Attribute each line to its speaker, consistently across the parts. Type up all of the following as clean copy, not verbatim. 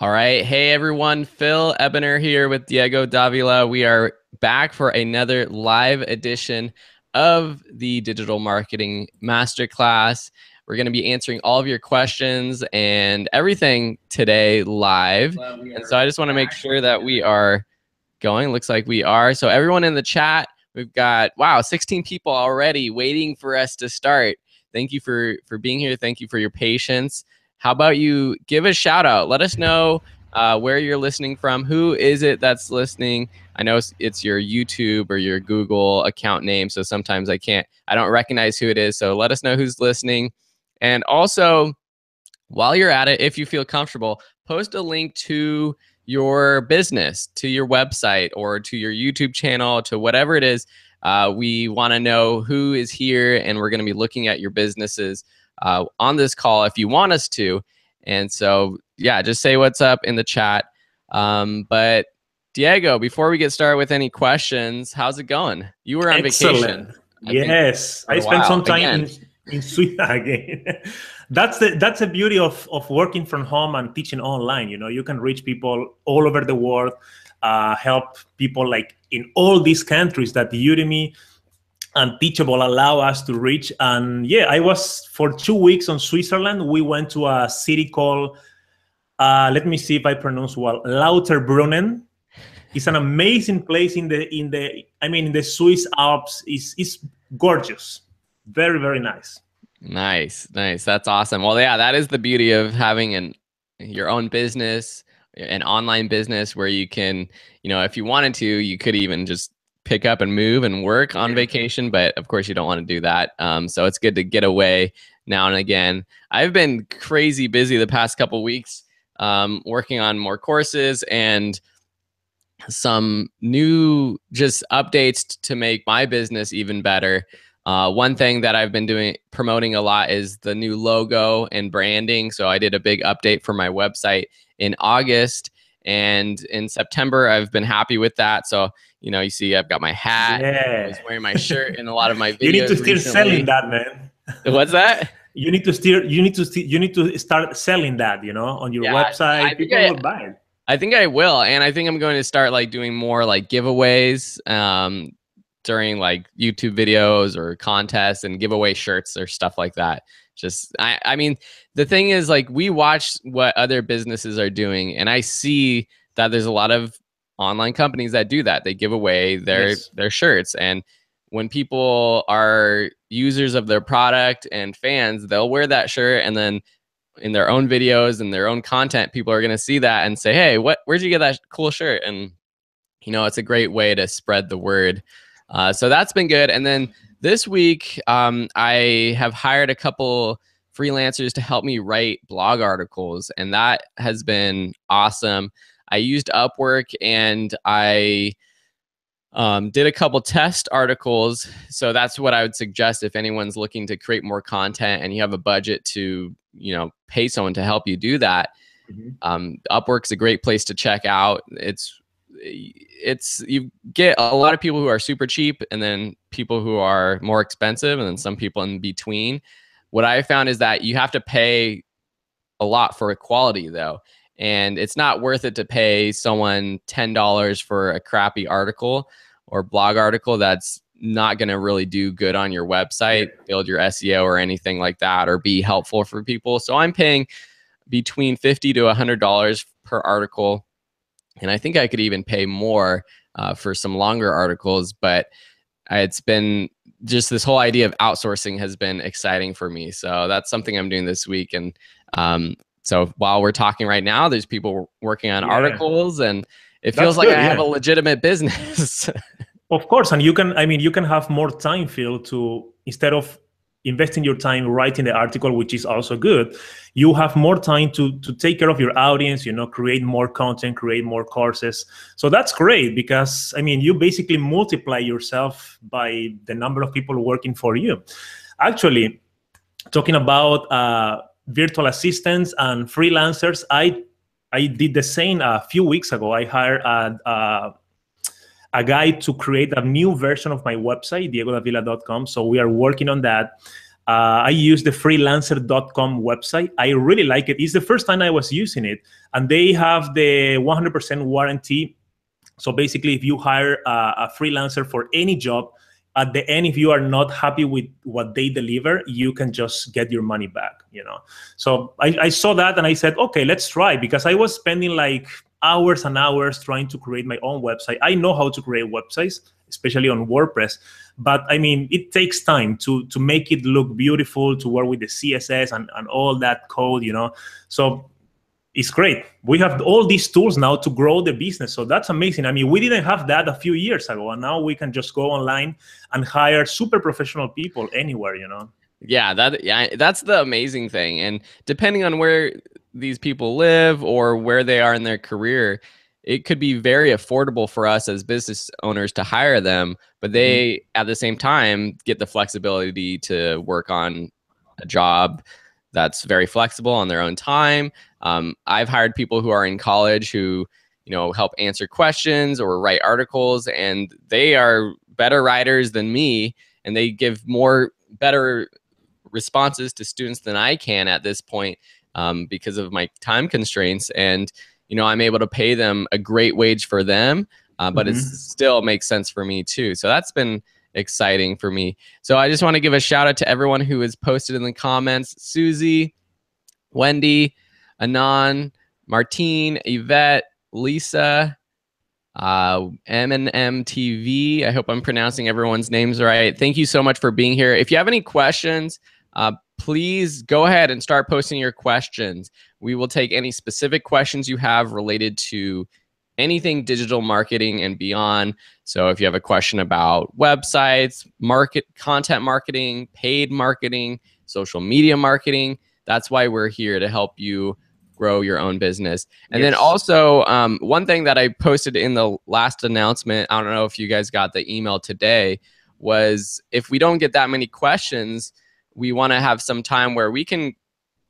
Speaker 1: All right. Hey, everyone. Phil Ebener here with Diego Davila. We are back for another live edition of the Digital Marketing Masterclass. We're going to be answering all of your questions and everything today live. And so I just want to make sure that we are going. Looks like we are. So everyone in the chat, we've got, wow, 16 people already waiting for us to start. Thank you for being here. Thank you for your patience. How about you give a shout out? Let us know where you're listening from. Who is it that's listening? I know it's your YouTube or your Google account name, so sometimes I don't recognize who it is. So let us know who's listening. And also, while you're at it, if you feel comfortable, post a link to your business, to your website, or to your YouTube channel, to whatever it is. We want to know who is here, and we're going to be looking at your businesses on this call if you want us to. And so, yeah, just say what's up in the chat. But Diego, before we get started with any questions, how's it going? You were on vacation.
Speaker 2: Yes, I spent some time in Sweden again. That's the beauty of working from home and teaching online. You know, you can reach people all over the world, help people like in all these countries that Udemy and Teachable allow us to reach. And yeah, I was for 2 weeks on Switzerland. We went to a city called, let me see if I pronounce well, Lauterbrunnen. It's an amazing place in the Swiss Alps. It's gorgeous. Very, very nice.
Speaker 1: Nice. That's awesome. Well, yeah, that is the beauty of having your own business, an online business where you can, if you wanted to, you could even just pick up and move and work on vacation. But of course, you don't want to do that. So it's good to get away now and again. I've been crazy busy the past couple of weeks working on more courses and some new just updates to make my business even better. One thing that I've been promoting a lot is the new logo and branding. So I did a big update for my website in August, and in September, I've been happy with that. So, you see, I've got my hat.
Speaker 2: Yeah.
Speaker 1: I was wearing my shirt in a lot of my videos.
Speaker 2: You need to still selling that, man.
Speaker 1: What's that?
Speaker 2: You need to start selling that, on your website. People will buy it.
Speaker 1: I think I will, and I think I'm going to start doing more giveaways during YouTube videos or contests and giveaway shirts or stuff like that. I mean, the thing is, we watch what other businesses are doing, and I see that there's a lot of online companies that do that. They give away their shirts, and when people are users of their product and fans, they'll wear that shirt, and then in their own videos and their own content, people are going to see that and say, hey, where'd you get that cool shirt? And, it's a great way to spread the word. So that's been good. And then this week, I have hired a couple freelancers to help me write blog articles, and that has been awesome. I used Upwork, and I did a couple test articles. So that's what I would suggest if anyone's looking to create more content and you have a budget to, pay someone to help you do that. Upwork's a great place to check out. You get a lot of people who are super cheap, and then people who are more expensive, and then some people in between. What I found is that you have to pay a lot for quality, though. And it's not worth it to pay someone $10 for a crappy article or blog article that's not going to really do good on your website, build your SEO or anything like that, or be helpful for people. So I'm paying between $50 to $100 per article. And I think I could even pay more for some longer articles. But it's been just this whole idea of outsourcing has been exciting for me. So that's something I'm doing this week. And so while we're talking right now, there's people working on articles, and it feels like I have a legitimate business.
Speaker 2: Of course. And you can have more time, Phil, to, instead of investing your time writing the article, which is also good, you have more time to take care of your audience, create more content, create more courses. So that's great, because you basically multiply yourself by the number of people working for you. Actually, talking about virtual assistants and freelancers, I did the same a few weeks ago. I hired a guy to create a new version of my website, diegodavila.com. So we are working on that. I use the freelancer.com website. I really like it. It's the first time I was using it, and they have the 100% warranty. So basically, if you hire a freelancer for any job, at the end, if you are not happy with what they deliver, you can just get your money back, you know. So I saw that and I said, okay, let's try, because I was spending like hours and hours trying to create my own website. I know how to create websites, especially on WordPress, but I mean, it takes time to make it look beautiful, to work with the CSS and all that code, you know. So it's great. We have all these tools now to grow the business. So that's amazing. I mean, we didn't have that a few years ago, and now we can just go online and hire super professional people anywhere, you know?
Speaker 1: Yeah, that's the amazing thing. And depending on where these people live or where they are in their career, it could be very affordable for us as business owners to hire them, but they, at the same time, get the flexibility to work on a job that's very flexible on their own time. I've hired people who are in college who, you know, help answer questions or write articles, and they are better writers than me, and they give better responses to students than I can at this point because of my time constraints. And, you know, I'm able to pay them a great wage for them, but it still makes sense for me too. So that's been exciting for me. So I just want to give a shout out to everyone who has posted in the comments: Susie, Wendy, Anon, Martine, Yvette, Lisa, M&M TV. I hope I'm pronouncing everyone's names right. Thank you so much for being here. If you have any questions, please go ahead and start posting your questions. We will take any specific questions you have related to anything digital marketing and beyond. So if you have a question about websites, content marketing, paid marketing, social media marketing, that's why we're here, to help you grow your own business. And then also, one thing that I posted in the last announcement, I don't know if you guys got the email today, was if we don't get that many questions, we want to have some time where we can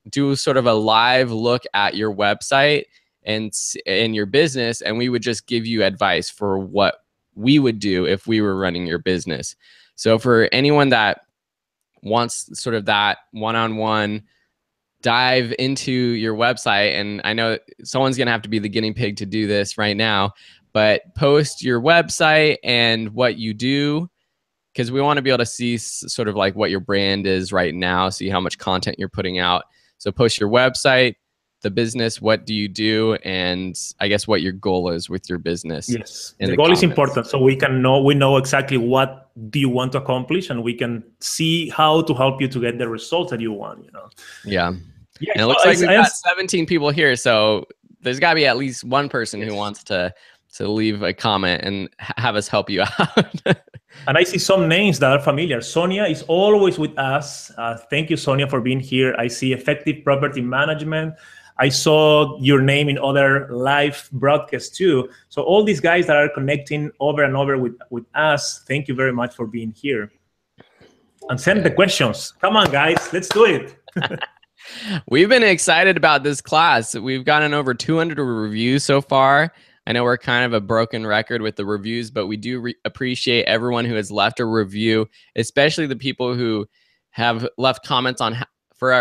Speaker 1: do sort of a live look at your website and in your business, and we would just give you advice for what we would do if we were running your business. So for anyone that wants sort of that one-on-one dive into your website, and I know someone's gonna have to be the guinea pig to do this right now, but post your website and what you do, because we want to be able to see sort of like what your brand is right now, see how much content you're putting out. So post your website, the business, what do you do, and I guess what your goal is with your business.
Speaker 2: Yes, the goal is important, so we know exactly what do you want to accomplish, and we can see how to help you to get the results that you want, you know.
Speaker 1: Yeah. And it looks like we've got 17 people here, so there's got to be at least one person who wants to leave a comment and have us help you out.
Speaker 2: And I see some names that are familiar. Sonia is always with us. Thank you, Sonia, for being here. I see Effective Property Management. I saw your name in other live broadcasts too. So all these guys that are connecting over and over with us, thank you very much for being here. And send the questions. Come on, guys, let's do it.
Speaker 1: We've been excited about this class. We've gotten over 200 reviews so far. I know we're kind of a broken record with the reviews, but we do appreciate everyone who has left a review, especially the people who have left comments on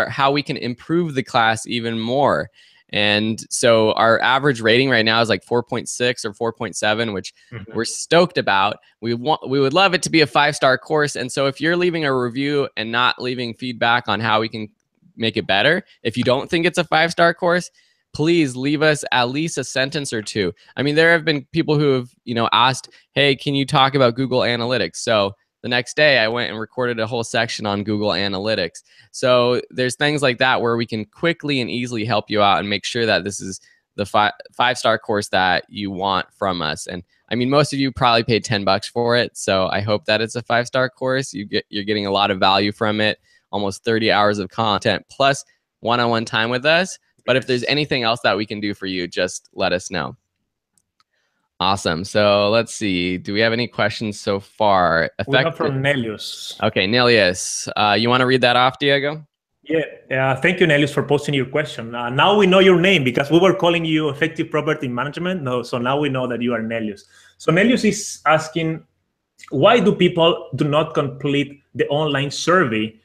Speaker 1: how we can improve the class even more. And so our average rating right now is like 4.6 or 4.7, which we're stoked about. We would love it to be a 5-star course. And so if you're leaving a review and not leaving feedback on how we can make it better, if you don't think it's a 5-star course, please leave us at least a sentence or two. I mean, there have been people who have, you know, asked, hey, can you talk about Google Analytics? So the next day I went and recorded a whole section on Google Analytics. So there's things like that where we can quickly and easily help you out and make sure that this is the 5-star course that you want from us. And I mean, most of you probably paid $10 for it. So I hope that it's a 5-star course. You're getting a lot of value from it, almost 30 hours of content plus one-on-one time with us. But if there's anything else that we can do for you, just let us know. Awesome. So let's see. Do we have any questions so far?
Speaker 2: We have from Nelius.
Speaker 1: Okay, Nelius. You want to read that off, Diego?
Speaker 2: Yeah. Thank you, Nelius, for posting your question. Now we know your name because we were calling you Effective Property Management. No, so now we know that you are Nelius. So Nelius is asking, why do people do not complete the online survey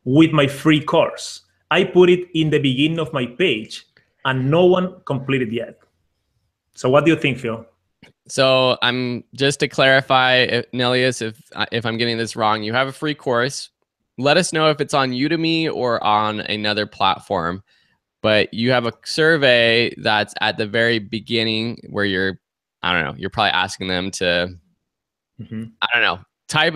Speaker 2: with my free course. I put it in the beginning of my page and no one completed yet. So what do you think, Phil?
Speaker 1: So I'm just to clarify, Nelius, if I'm getting this wrong, you have a free course. Let us know if it's on Udemy or on another platform. But you have a survey that's at the very beginning where you're, I don't know, you're probably asking them to, I don't know,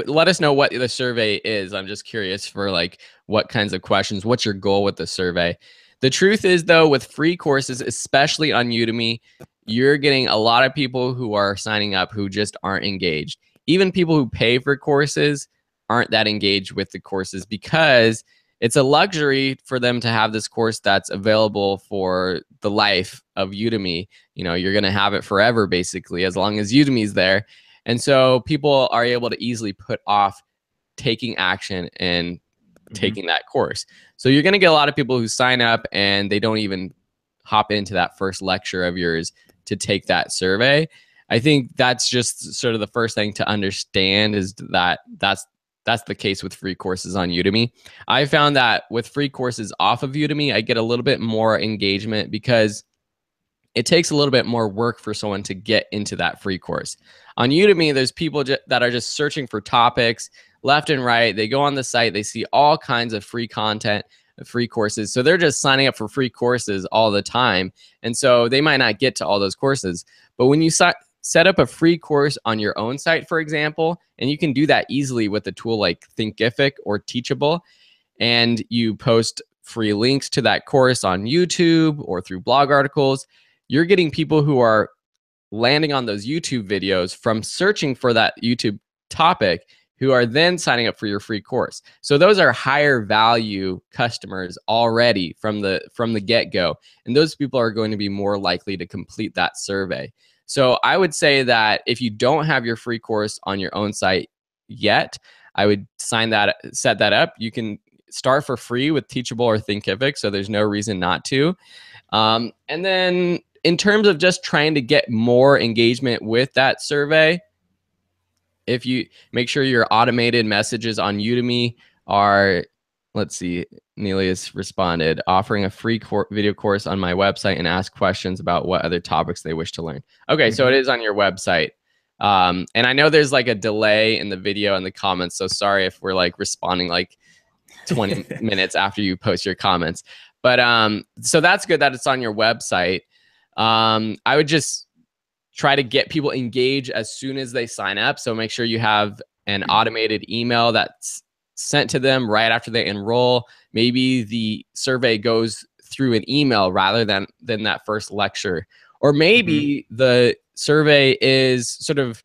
Speaker 1: let us know what the survey is. I'm just curious for like what kinds of questions, what's your goal with the survey? The truth is though, with free courses, especially on Udemy, you're getting a lot of people who are signing up who just aren't engaged. Even people who pay for courses aren't that engaged with the courses because it's a luxury for them to have this course that's available for the life of Udemy. You know, you're going to have it forever, basically, as long as Udemy's there. And so people are able to easily put off taking action and taking that course. So you're going to get a lot of people who sign up and they don't even hop into that first lecture of yours to take that survey. I think that's just sort of the first thing to understand, is that that's the case with free courses on Udemy. I found that with free courses off of Udemy, I get a little bit more engagement because it takes a little bit more work for someone to get into that free course. On Udemy, there's people that are just searching for topics left and right. They go on the site, they see all kinds of free content, free courses. So they're just signing up for free courses all the time. And so they might not get to all those courses. But when you set up a free course on your own site, for example, and you can do that easily with a tool like Thinkific or Teachable, and you post free links to that course on YouTube or through blog articles, you're getting people who are landing on those YouTube videos from searching for that YouTube topic, who are then signing up for your free course. So those are higher value customers already from the get-go. And those people are going to be more likely to complete that survey. So I would say that if you don't have your free course on your own site yet, I would set that up. You can start for free with Teachable or Thinkific, so there's no reason not to. And then in terms of just trying to get more engagement with that survey, if you make sure your automated messages on Udemy are, let's see, Nelius responded, offering a free video course on my website and ask questions about what other topics they wish to learn. Okay, so it is on your website. And I know there's like a delay in the video and the comments, so sorry if we're like responding like 20 minutes after you post your comments. But so that's good that it's on your website. I would just try to get people engaged as soon as they sign up. So make sure you have an automated email that's sent to them right after they enroll. Maybe the survey goes through an email rather than that first lecture. Or maybe the survey is sort of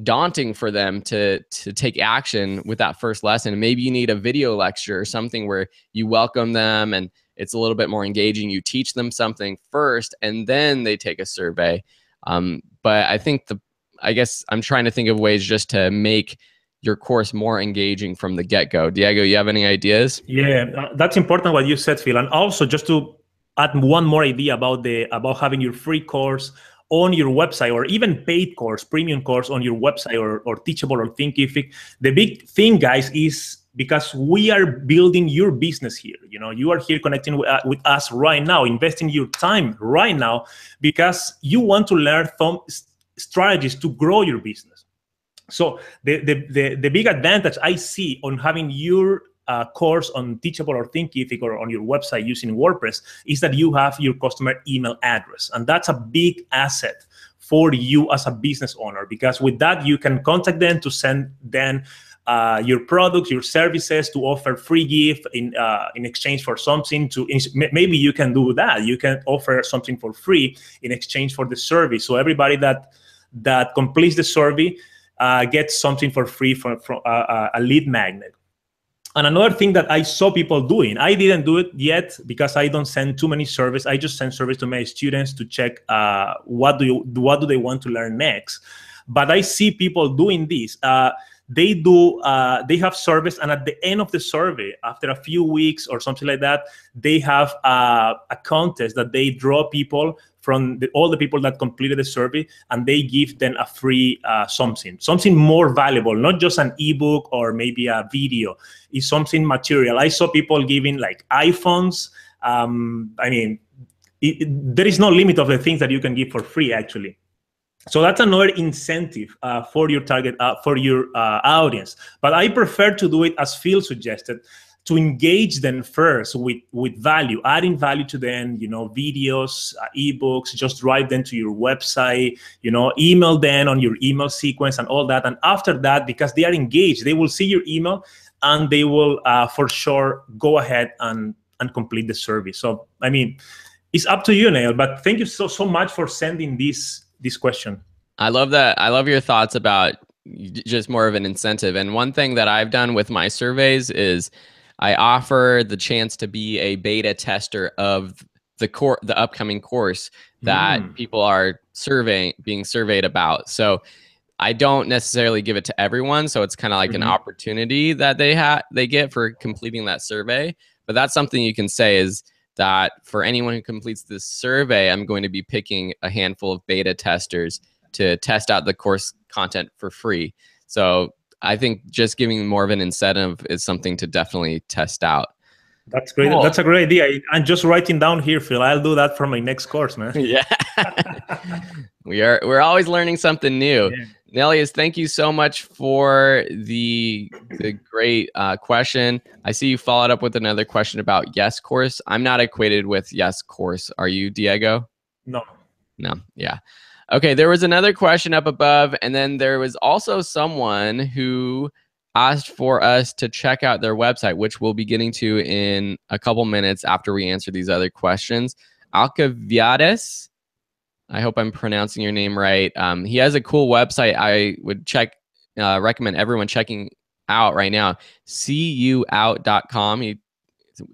Speaker 1: daunting for them to take action with that first lesson. Maybe you need a video lecture or something where you welcome them and it's a little bit more engaging. You teach them something first and then they take a survey. But I guess I'm trying to think of ways just to make your course more engaging from the get-go. Diego, you have any ideas?
Speaker 2: Yeah, that's important what you said, Phil. And also just to add one more idea about having your free course on your website, or even paid course, premium course on your website, or Teachable or Thinkific. The big thing, guys, is because we are building your business here. You know, you are here connecting with us right now, investing your time right now, because you want to learn some strategies to grow your business. So the big advantage I see on having your course on Teachable or Thinkific or on your website using WordPress is that you have your customer email address. And that's a big asset for you as a business owner, because with that, you can contact them to send them your products, your services, to offer free gift in exchange for something. Maybe you can do that. You can offer something for free in exchange for the service. So everybody that completes the survey gets something for free from a lead magnet. And another thing that I saw people doing, I didn't do it yet because I don't send too many surveys. I just send surveys to my students to check what do they want to learn next. But I see people doing this. they have surveys, and at the end of the survey, after a few weeks or something like that, they have a contest that they draw people from all the people that completed the survey, and they give them a free something more valuable, not just an ebook or maybe a video. It's something material. I saw people giving like iPhones. I mean, there is no limit of the things that you can give for free, actually. So that's another incentive for your target, for your audience. But I prefer to do it as Phil suggested, to engage them first with value, adding value to them, you know, videos, ebooks, just drive them to your website, you know, email them on your email sequence and all that. And after that, because they are engaged, they will see your email and they will for sure go ahead and complete the survey. So, I mean, it's up to you, Neil, but thank you so much for sending this question.
Speaker 1: I love that. I love your thoughts about just more of an incentive. And one thing that I've done with my surveys is I offer the chance to be a beta tester of the upcoming course that people are being surveyed about. So I don't necessarily give it to everyone. So it's kind of like an opportunity that they get for completing that survey. But that's something you can say is that for anyone who completes this survey, I'm going to be picking a handful of beta testers to test out the course content for free. So I think just giving more of an incentive is something to definitely test out.
Speaker 2: That's great. Cool. That's a great idea. I'm just writing down here, Phil. I'll do that for my next course, man.
Speaker 1: Yeah. We're always learning something new. Yeah. Nelius, thank you so much for the great question. I see you followed up with another question about Yes Course. I'm not acquainted with Yes Course. Are you, Diego?
Speaker 2: No.
Speaker 1: No. Yeah. Okay, there was another question up above, and then there was also someone who asked for us to check out their website, which we'll be getting to in a couple minutes after we answer these other questions. Alcaviades, I hope I'm pronouncing your name right. He has a cool website. I would recommend everyone checking out right now. cuout.com.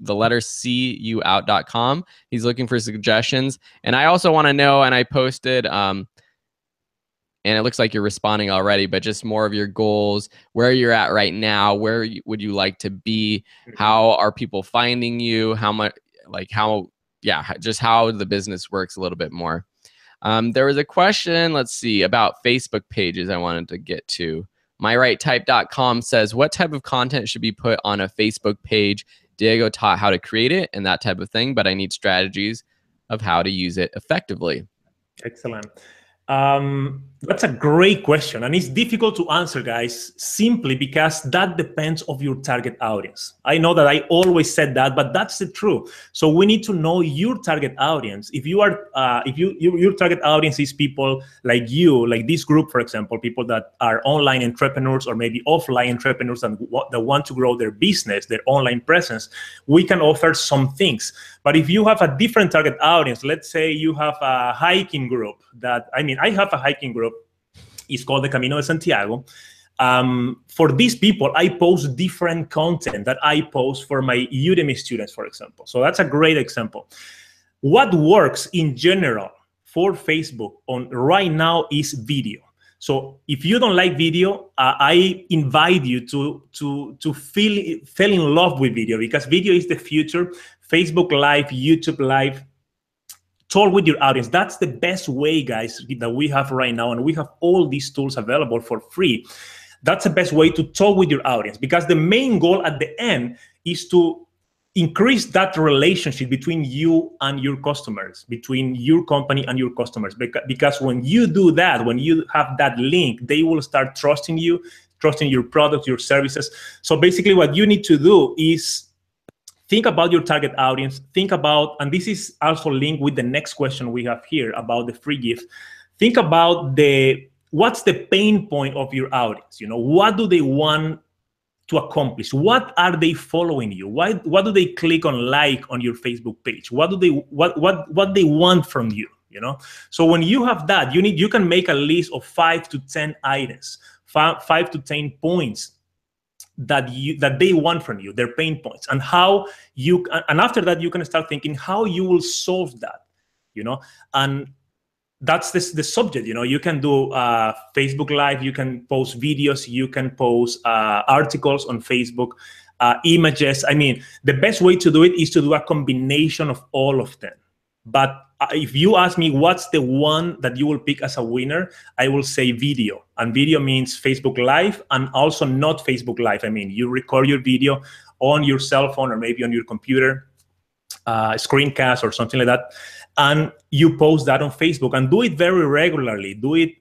Speaker 1: The letter cuout.com. He's looking for suggestions. And I also want to know, and I posted, and it looks like you're responding already, but just more of your goals, where you're at right now, where would you like to be? How are people finding you? Just how the business works a little bit more. There was a question, let's see, about Facebook pages I wanted to get to. MyRightType.com says, what type of content should be put on a Facebook page? Diego taught how to create it and that type of thing, but I need strategies of how to use it effectively.
Speaker 2: Excellent. That's a great question, and it's difficult to answer, guys, simply because that depends on your target audience. I know that I always said that, but that's the truth. So we need to know your target audience. If you are, your target audience is people like you, like this group, for example, people that are online entrepreneurs or maybe offline entrepreneurs and that want to grow their business, their online presence, we can offer some things. But if you have a different target audience, let's say you have a hiking group I have a hiking group. It's called the Camino de Santiago. For these people, I post different content that I post for my Udemy students, for example. So that's a great example. What works in general for Facebook right now is video. So if you don't like video, I invite you to fall in love with video, because video is the future. Facebook Live, YouTube Live. Talk with your audience. That's the best way, guys, that we have right now. And we have all these tools available for free. That's the best way to talk with your audience, because the main goal at the end is to increase that relationship between you and your customers, between your company and your customers. Because when you do that, when you have that link, they will start trusting you, trusting your product, your services. So basically what you need to do is think about your target audience. Think about, and this is also linked with the next question we have here about the free gift. Think about what's the pain point of your audience? You know, what do they want to accomplish? What are they following you? What do they click on like on your Facebook page? What do what they want from you? You know, so when you have that, you can make a list of 5 to 10 items, 5 to 10 points that they want from you, their pain points, and and after that you can start thinking how you will solve that, you know. And that's the subject. You can do Facebook Live, you can post videos, you can post articles on Facebook, images. I mean, the best way to do it is to do a combination of all of them. But if you ask me what's the one that you will pick as a winner, I will say video. And video means Facebook Live, and also not Facebook Live. I mean, you record your video on your cell phone or maybe on your computer, screencast or something like that, and you post that on Facebook, and do it very regularly. Do it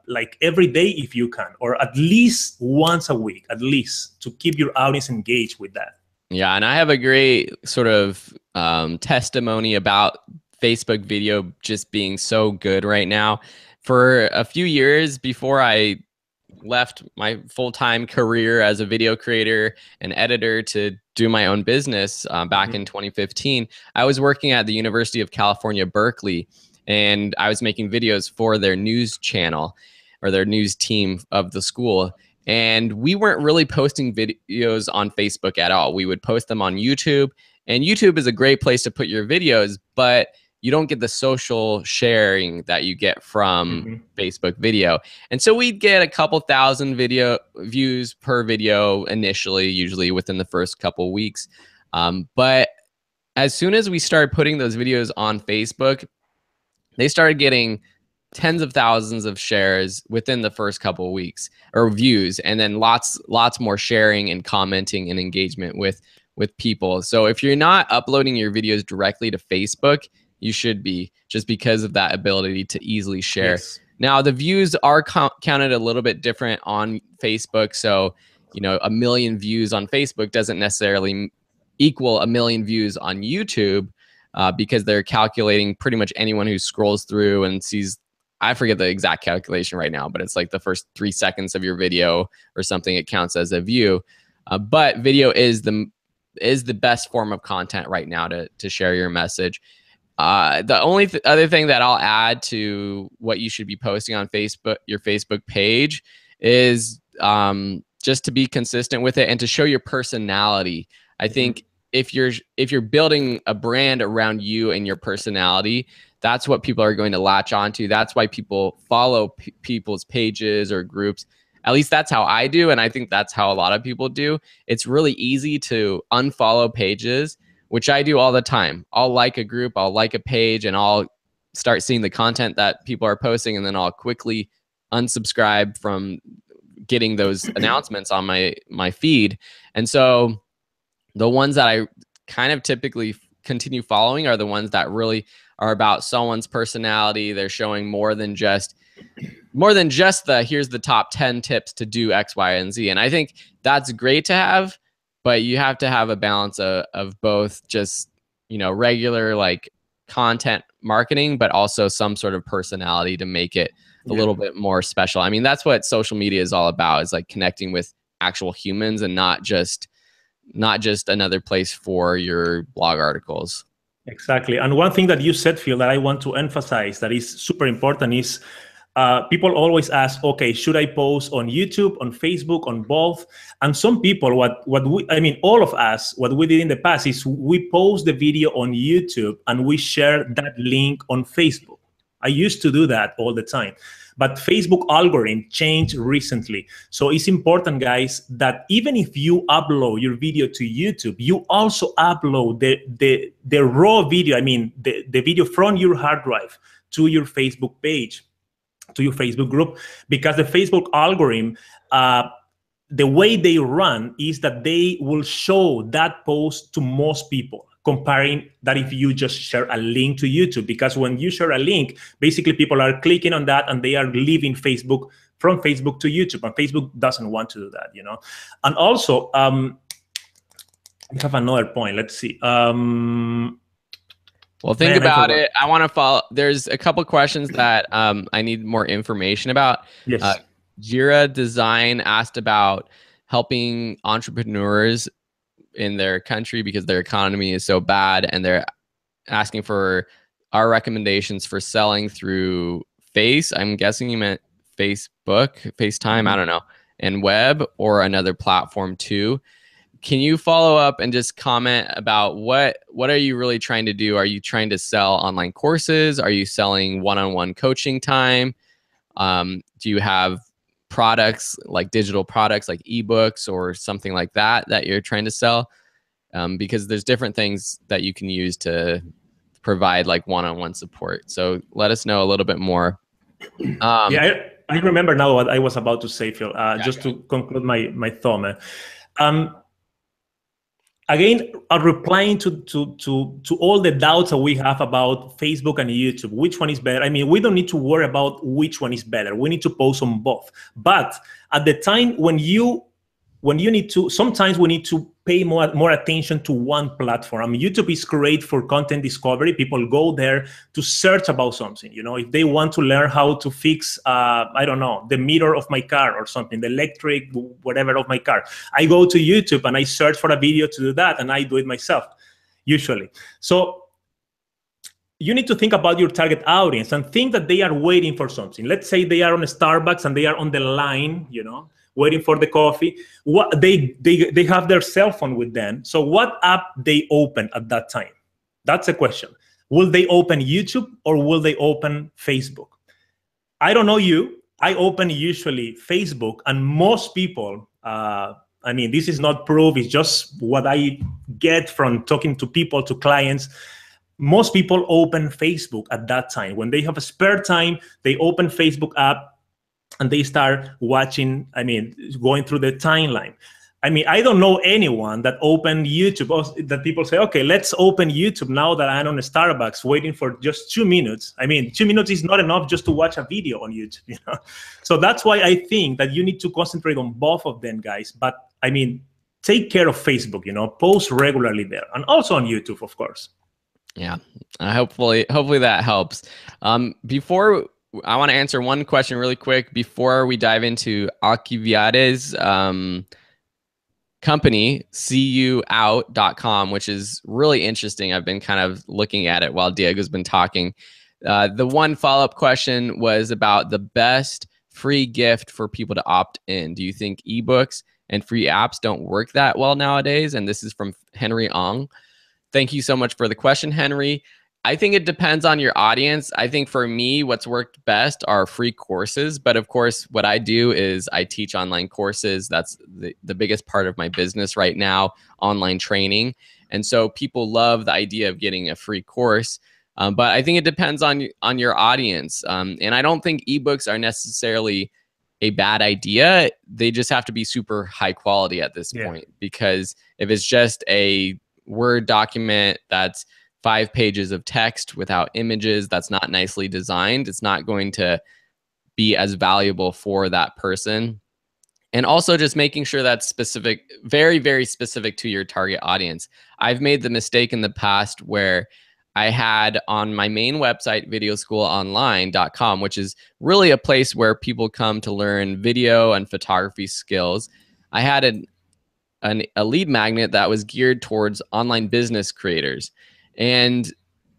Speaker 2: like every day if you can, or at least once a week, at least, to keep your audience engaged with that.
Speaker 1: Yeah, and I have a great sort of testimony about Facebook video just being so good right now. For a few years before I left my full-time career as a video creator and editor to do my own business back in 2015, I was working at the University of California, Berkeley, and I was making videos for their news channel or their news team of the school. And we weren't really posting videos on Facebook at all. We would post them on YouTube, and YouTube is a great place to put your videos, but you don't get the social sharing that you get from Facebook video. And so we'd get a couple thousand video views per video initially, usually within the first couple weeks. But as soon as we started putting those videos on Facebook, they started getting tens of thousands of shares within the first couple of weeks, or views, and then lots more sharing and commenting and engagement with people. So if you're not uploading your videos directly to Facebook, you should be, just because of that ability to easily share. Yes. Now, the views are counted a little bit different on Facebook. So, 1 million views on Facebook doesn't necessarily equal 1 million views on YouTube, because they're calculating pretty much anyone who scrolls through and sees, I forget the exact calculation right now, but it's like the first 3 seconds of your video or something, it counts as a view. But video is the best form of content right now to share your message. The only other thing that I'll add to what you should be posting on Facebook, your Facebook page, is just to be consistent with it and to show your personality. I think if you're building a brand around you and your personality, that's what people are going to latch onto. That's why people follow people's pages or groups. At least that's how I do, and I think that's how a lot of people do. It's really easy to unfollow pages, which I do all the time. I'll like a group, I'll like a page, and I'll start seeing the content that people are posting, and then I'll quickly unsubscribe from getting those announcements on my feed. And so the ones that I kind of typically continue following are the ones that really are about someone's personality. They're showing more than just the here's the top 10 tips to do X, Y, and Z. And I think that's great to have, but you have to have a balance of both just, regular like content marketing, but also some sort of personality to make it a little bit more special. I mean, that's what social media is all about, is like connecting with actual humans and not just another place for your blog articles.
Speaker 2: Exactly. And one thing that you said, Phil, that I want to emphasize that is super important is people always ask, okay, should I post on YouTube, on Facebook, on both? And some people, all of us, what we did in the past is we post the video on YouTube and we share that link on Facebook. I used to do that all the time. But Facebook algorithm changed recently. So it's important, guys, that even if you upload your video to YouTube, you also upload the raw video, the video from your hard drive to your Facebook page, to your Facebook group, because the Facebook algorithm, the way they run is that they will show that post to most people, comparing that if you just share a link to YouTube. Because when you share a link, basically people are clicking on that and they are leaving Facebook from Facebook to YouTube, and Facebook doesn't want to do that, And also, we have another point. Let's see.
Speaker 1: Well, think about it. I want to follow. There's a couple questions that I need more information about.
Speaker 2: Yes.
Speaker 1: Jira Design asked about helping entrepreneurs in their country because their economy is so bad, and they're asking for our recommendations for selling through I'm guessing you meant Facebook, FaceTime, I don't know, and web or another platform too. can you follow up and just comment about what are you really trying to do? Are you trying to sell online courses? Are you selling one-on-one coaching time? Do you have products like digital products like ebooks or something like that that you're trying to sell? Because there's different things that you can use to provide like one-on-one support. So let us know a little bit more.
Speaker 2: Yeah, I remember now what I was about to say, Phil. Just to conclude my thought. Again, replying to all the doubts that we have about Facebook and YouTube, which one is better? I mean, we don't need to worry about which one is better. We need to post on both. But at the time when you need to, sometimes we need to pay more attention to one platform. I mean, YouTube is great for content discovery. People go there to search about something. You know, if they want to learn how to fix, I don't know, the mirror of my car or something, the electric, whatever of my car, I go to YouTube and I search for a video to do that, and I do it myself, usually. So you need to think about your target audience and think that they are waiting for something. Let's say they are on a Starbucks and they are on the line, you know, waiting for the coffee. What they have their cell phone with them. So what app they open at that time? That's a question. Will they open YouTube or will they open Facebook? I don't know you. I open usually Facebook, and most people, I mean, this is not proof. It's just what I get from talking to people, to clients. Most people open Facebook at that time. When they have a spare time, they open Facebook app and they start watching, I mean, going through the timeline. I mean, I don't know anyone that opened YouTube, or that people say, okay, let's open YouTube now that I'm on a Starbucks waiting for just 2 minutes. I mean, 2 minutes is not enough just to watch a video on YouTube, you know? So that's why I think that you need to concentrate on both of them, guys. But I mean, take care of Facebook, you know, post regularly there, and also on YouTube, of course.
Speaker 1: Yeah, hopefully that helps. Before, I want to answer one question really quick before we dive into Alquiviades' company, cuout.com, which is really interesting. I've been kind of looking at it while Diego's been talking. The one follow-up question was about the best free gift for people to opt in. Do you think ebooks and free apps don't work that well nowadays? And this is from Henry Ong. Thank you so much for the question, Henry. I think it depends on your audience. I think for me, what's worked best are free courses. But of course, what I do is I teach online courses. That's the biggest part of my business right now, online training. And so people love the idea of getting a free course. But I think it depends on your audience. And I don't think ebooks are necessarily a bad idea. They just have to be super high quality at this point. Because if it's just a Word document that's 5 pages of text without images, that's not nicely designed, it's not going to be as valuable for that person. And also just making sure that's specific, very, very specific to your target audience. I've made the mistake in the past where I had on my main website, videoschoolonline.com, which is really a place where people come to learn video and photography skills. I had a lead magnet that was geared towards online business creators. And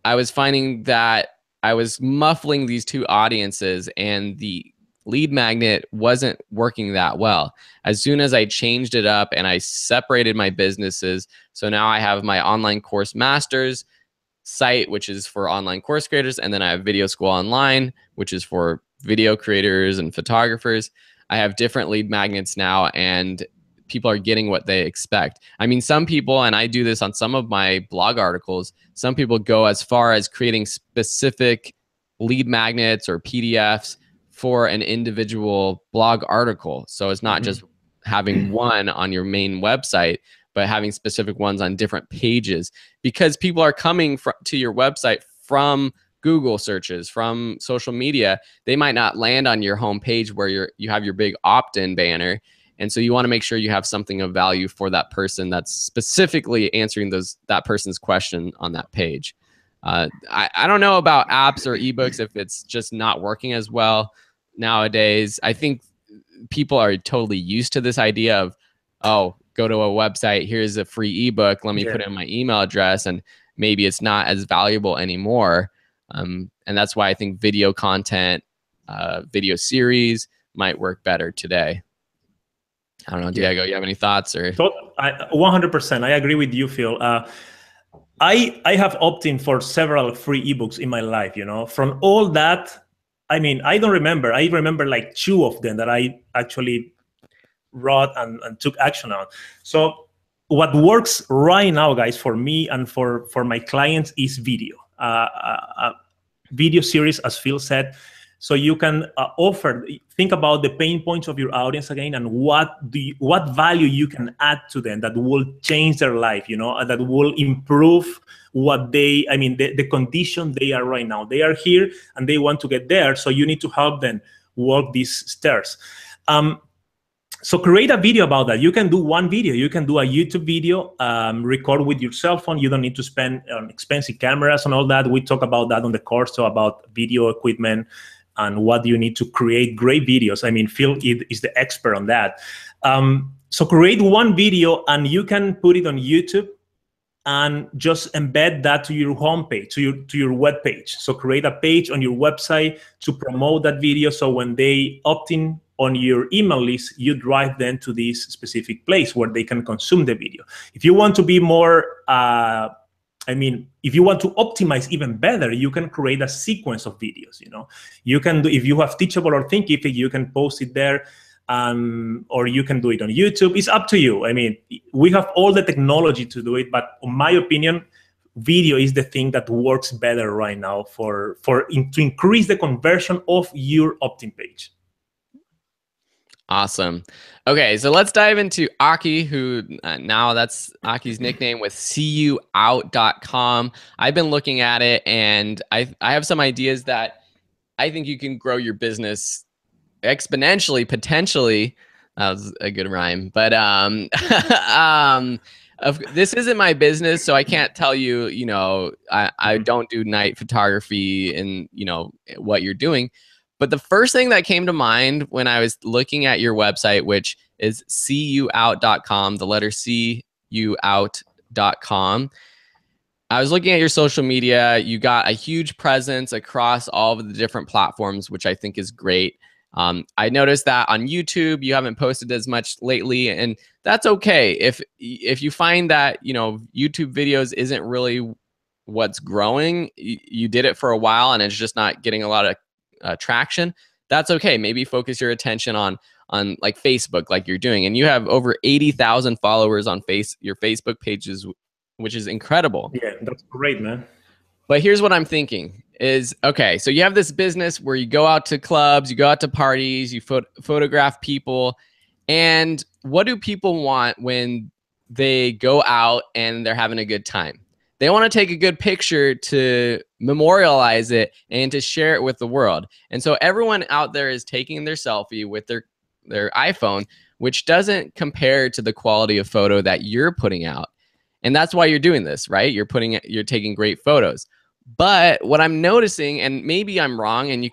Speaker 1: I was finding that I was muffling these two audiences, and the lead magnet wasn't working that well. As soon as I changed it up and I separated my businesses, so now I have my online course masters site, which is for online course creators, and then I have Video School Online, which is for video creators and photographers. I have different lead magnets now, and people are getting what they expect. I mean, some people, and I do this on some of my blog articles, some people go as far as creating specific lead magnets or PDFs for an individual blog article. So it's not just having one on your main website, but having specific ones on different pages, because people are coming to your website from Google searches, from social media. They might not land on your homepage where you have your big opt-in banner. And so you want to make sure you have something of value for that person that's specifically answering that person's question on that page. I don't know about apps or ebooks if it's just not working as well nowadays. I think people are totally used to this idea of, oh, go to a website, here's a free ebook, let me put in my email address, and maybe it's not as valuable anymore. And that's why I think video content, video series might work better today. I don't know, Diego, you have any thoughts? Or
Speaker 2: 100%. I agree with you, Phil. I have opted for several free ebooks in my life, you know. From all that, I mean, I don't remember. I remember like 2 of them that I actually wrote and took action on. So what works right now, guys, for me and for my clients is video. Video series, as Phil said. So you can think about the pain points of your audience again, and what value you can add to them that will change their life, you know, that will improve the condition they are right now. They are here and they want to get there. So you need to help them walk these stairs. So create a video about that. You can do one video. You can do a YouTube video, record with your cell phone. You don't need to spend on expensive cameras and all that. We talk about that on the course, so about video equipment and what you need to create great videos. I mean, Phil is the expert on that. So create one video and you can put it on YouTube and just embed that to your homepage, to your web page. So create a page on your website to promote that video. So when they opt in on your email list, you drive them to this specific place where they can consume the video. If you want to be more, if you want to optimize even better, you can create a sequence of videos. You know, you can do, if you have Teachable or Thinkific, you can post it there, or you can do it on YouTube. It's up to you. I mean, we have all the technology to do it, but in my opinion, video is the thing that works better right now to increase the conversion of your opt-in page.
Speaker 1: Awesome. Okay, so let's dive into Aki, who now that's Aki's nickname with CUOut.com. I've been looking at it, and I have some ideas that I think you can grow your business exponentially, potentially. That was a good rhyme, but this isn't my business, so I can't tell you, you know, I don't do night photography and, you know, what you're doing. But the first thing that came to mind when I was looking at your website, which is CUOut.com, the letter CUOut.com, I was looking at your social media. You got a huge presence across all of the different platforms, which I think is great. I noticed that on YouTube, you haven't posted as much lately, and that's okay. If you find that, you know, YouTube videos isn't really what's growing, you did it for a while and it's just not getting a lot of traction, that's okay. Maybe focus your attention on like Facebook, like you're doing, and you have over 80,000 followers on your Facebook pages, which is incredible.
Speaker 2: Yeah, that's great, man.
Speaker 1: But here's what I'm thinking is, okay, so you have this business where you go out to clubs, you go out to parties, you photograph people, and what do people want when they go out and they're having a good time? They want to take a good picture to memorialize it and to share it with the world. And so everyone out there is taking their selfie with their iPhone, which doesn't compare to the quality of photo that you're putting out. And that's why you're doing this, right? You're taking great photos. But what I'm noticing, and maybe I'm wrong and you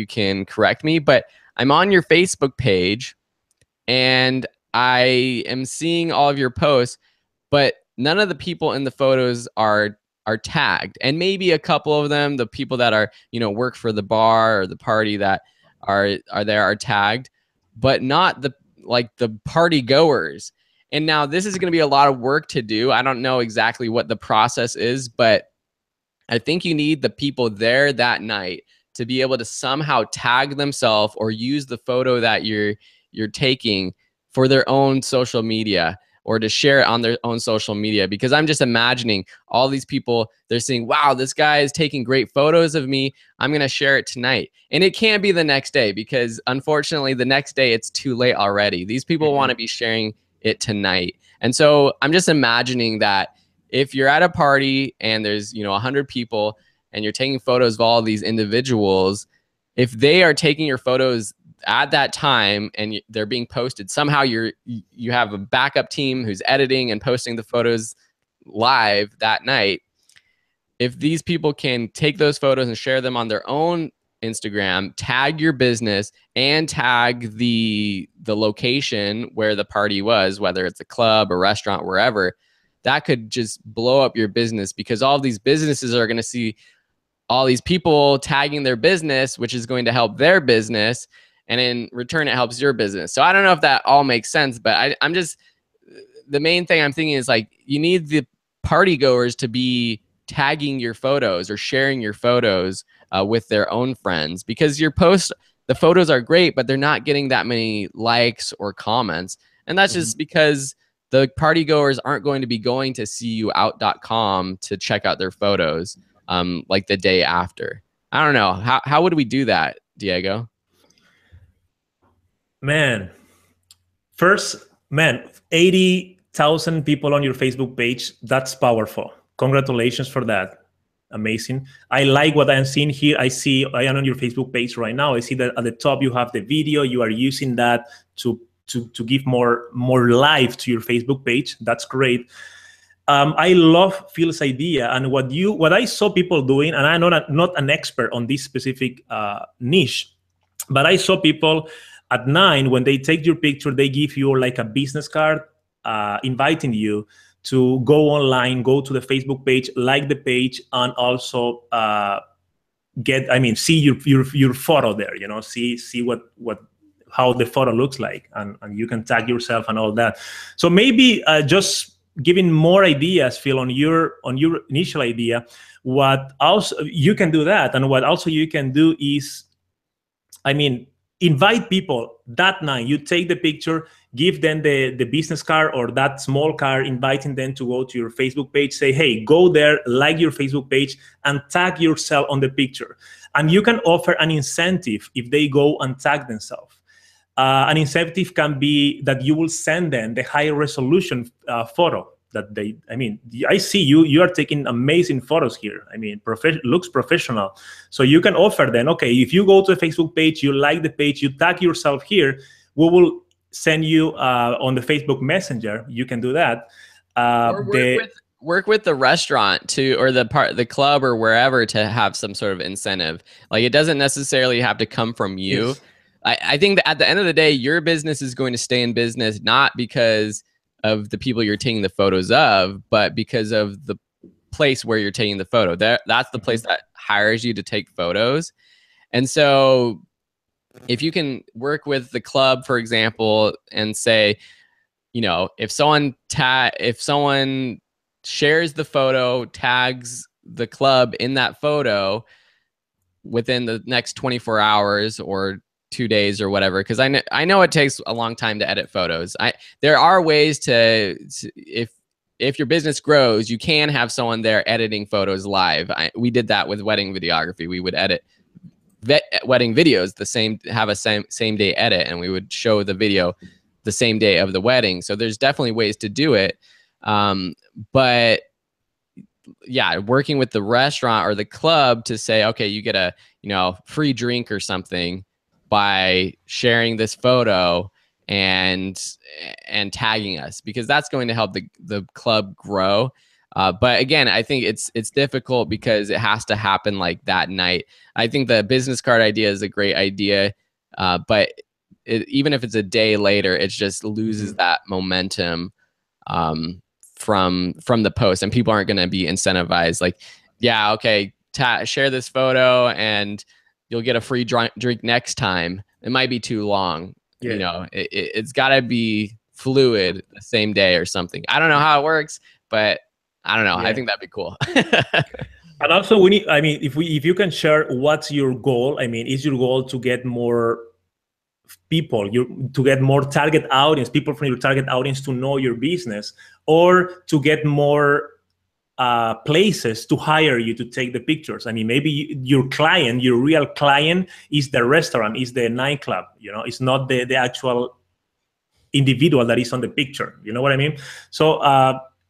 Speaker 1: can correct me, but I'm on your Facebook page and I am seeing all of your posts, but none of the people in the photos are tagged. And maybe a couple of them, the people that are, you know, work for the bar or the party that are there are tagged, but not the party goers. And now this is going to be a lot of work to do. I don't know exactly what the process is, but I think you need the people there that night to be able to somehow tag themselves or use the photo that you're taking for their own social media, or to share it on their own social media. Because I'm just imagining all these people, they're saying, wow, this guy is taking great photos of me. I'm going to share it tonight. And it can't be the next day, because unfortunately the next day it's too late already. These people want to be sharing it tonight. And so I'm just imagining that if you're at a party and there's, you know, 100 people and you're taking photos of all of these individuals, if they are taking your photos at that time and they're being posted, somehow you have a backup team who's editing and posting the photos live that night. If these people can take those photos and share them on their own Instagram, tag your business and tag the location where the party was, whether it's a club, a restaurant, wherever, that could just blow up your business, because all of these businesses are going to see all these people tagging their business, which is going to help their business. and in return it helps your business. So I don't know if that all makes sense, but I'm just, the main thing I'm thinking is like, you need the party goers to be tagging your photos or sharing your photos with their own friends, because your post, the photos are great, but they're not getting that many likes or comments. And that's just because the party goers aren't going to be going to seeyouout.com to check out their photos like the day after. I don't know. How would we do that, Diego?
Speaker 2: Man, first, 80,000 people on your Facebook page. That's powerful. Congratulations for that. Amazing. I like what I'm seeing here. I am on your Facebook page right now. I see that at the top you have the video. You are using that to give more life to your Facebook page. That's great. I love Phil's idea, and what I saw people doing, and I'm not an expert on this specific niche, but I saw people at 9, when they take your picture, they give you like a business card inviting you to go online, go to the Facebook page, like the page, and also see your photo there. You know, see how the photo looks like, and you can tag yourself and all that. So maybe just giving more ideas, Phil, on your initial idea. What also you can do that, and what also you can do is, invite people that night. You take the picture, give them the business card or that small card, inviting them to go to your Facebook page. Say, hey, go there, like your Facebook page, and tag yourself on the picture. And you can offer an incentive if they go and tag themselves. An incentive can be that you will send them the high resolution photo that I see you are taking amazing photos here. Looks professional. So you can offer them, okay, if you go to the Facebook page, you like the page, you tag yourself here, we will send you on the Facebook Messenger. You can do that.
Speaker 1: Work with the restaurant or the club or wherever to have some sort of incentive. Like, it doesn't necessarily have to come from you. Yes. I think that at the end of the day, your business is going to stay in business, not because of the people you're taking the photos of, but because of the place where you're taking the photo. That's the place that hires you to take photos. And so if you can work with the club, for example, and say, you know, if someone shares the photo, tags the club in that photo within the next 24 hours or 2 days or whatever, because I know it takes a long time to edit photos. There are ways to if your business grows, you can have someone there editing photos live. We did that with wedding videography. We would edit wedding videos have a same day edit, and we would show the video the same day of the wedding. So there's definitely ways to do it. But yeah, working with the restaurant or the club to say, okay, you get a free drink or something by sharing this photo and tagging us, because that's going to help the club grow. But again, I think it's difficult because it has to happen like that night. I think the business card idea is a great idea, but even if it's a day later, it just loses that momentum from the post, and people aren't going to be incentivized. Like, yeah, okay, share this photo and you'll get a free drink next time. It might be too long. Yeah. It's got to be fluid the same day or something. I don't know how it works, but I don't know. Yeah. I think that'd be cool.
Speaker 2: And also, we need, if you can share what's your goal. Is your goal to get more people, to get more target audience, people from your target audience to know your business, or to get more places to hire you to take the pictures? Maybe your real client is the restaurant, is the nightclub, it's not the actual individual that is on the picture. You know what I mean? So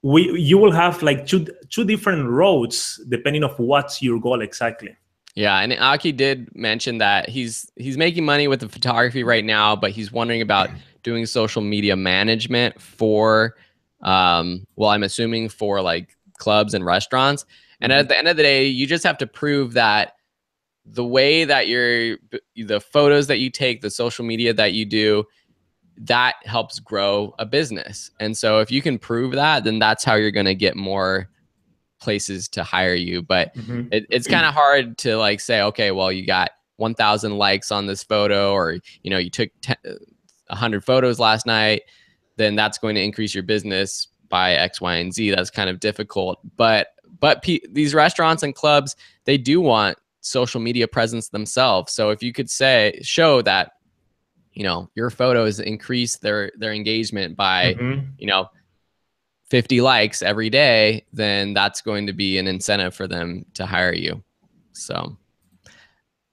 Speaker 2: you will have like two different roads depending on what's your goal exactly.
Speaker 1: Yeah, and Aki did mention that he's making money with the photography right now, but he's wondering about doing social media management for I'm assuming for like clubs and restaurants. And at the end of the day, you just have to prove that the way that the photos that you take, the social media that you do, that helps grow a business. And so if you can prove that, then that's how you're going to get more places to hire you. But it's kind of hard to like say, okay, well, you got 1,000 likes on this photo, or, you know, you took 100 photos last night, then that's going to increase your business by X, Y, and Z. That's kind of difficult. But these restaurants and clubs, they do want social media presence themselves. So if you could show that, you know, your photos increase their engagement by, you know, 50 likes every day, then that's going to be an incentive for them to hire you. So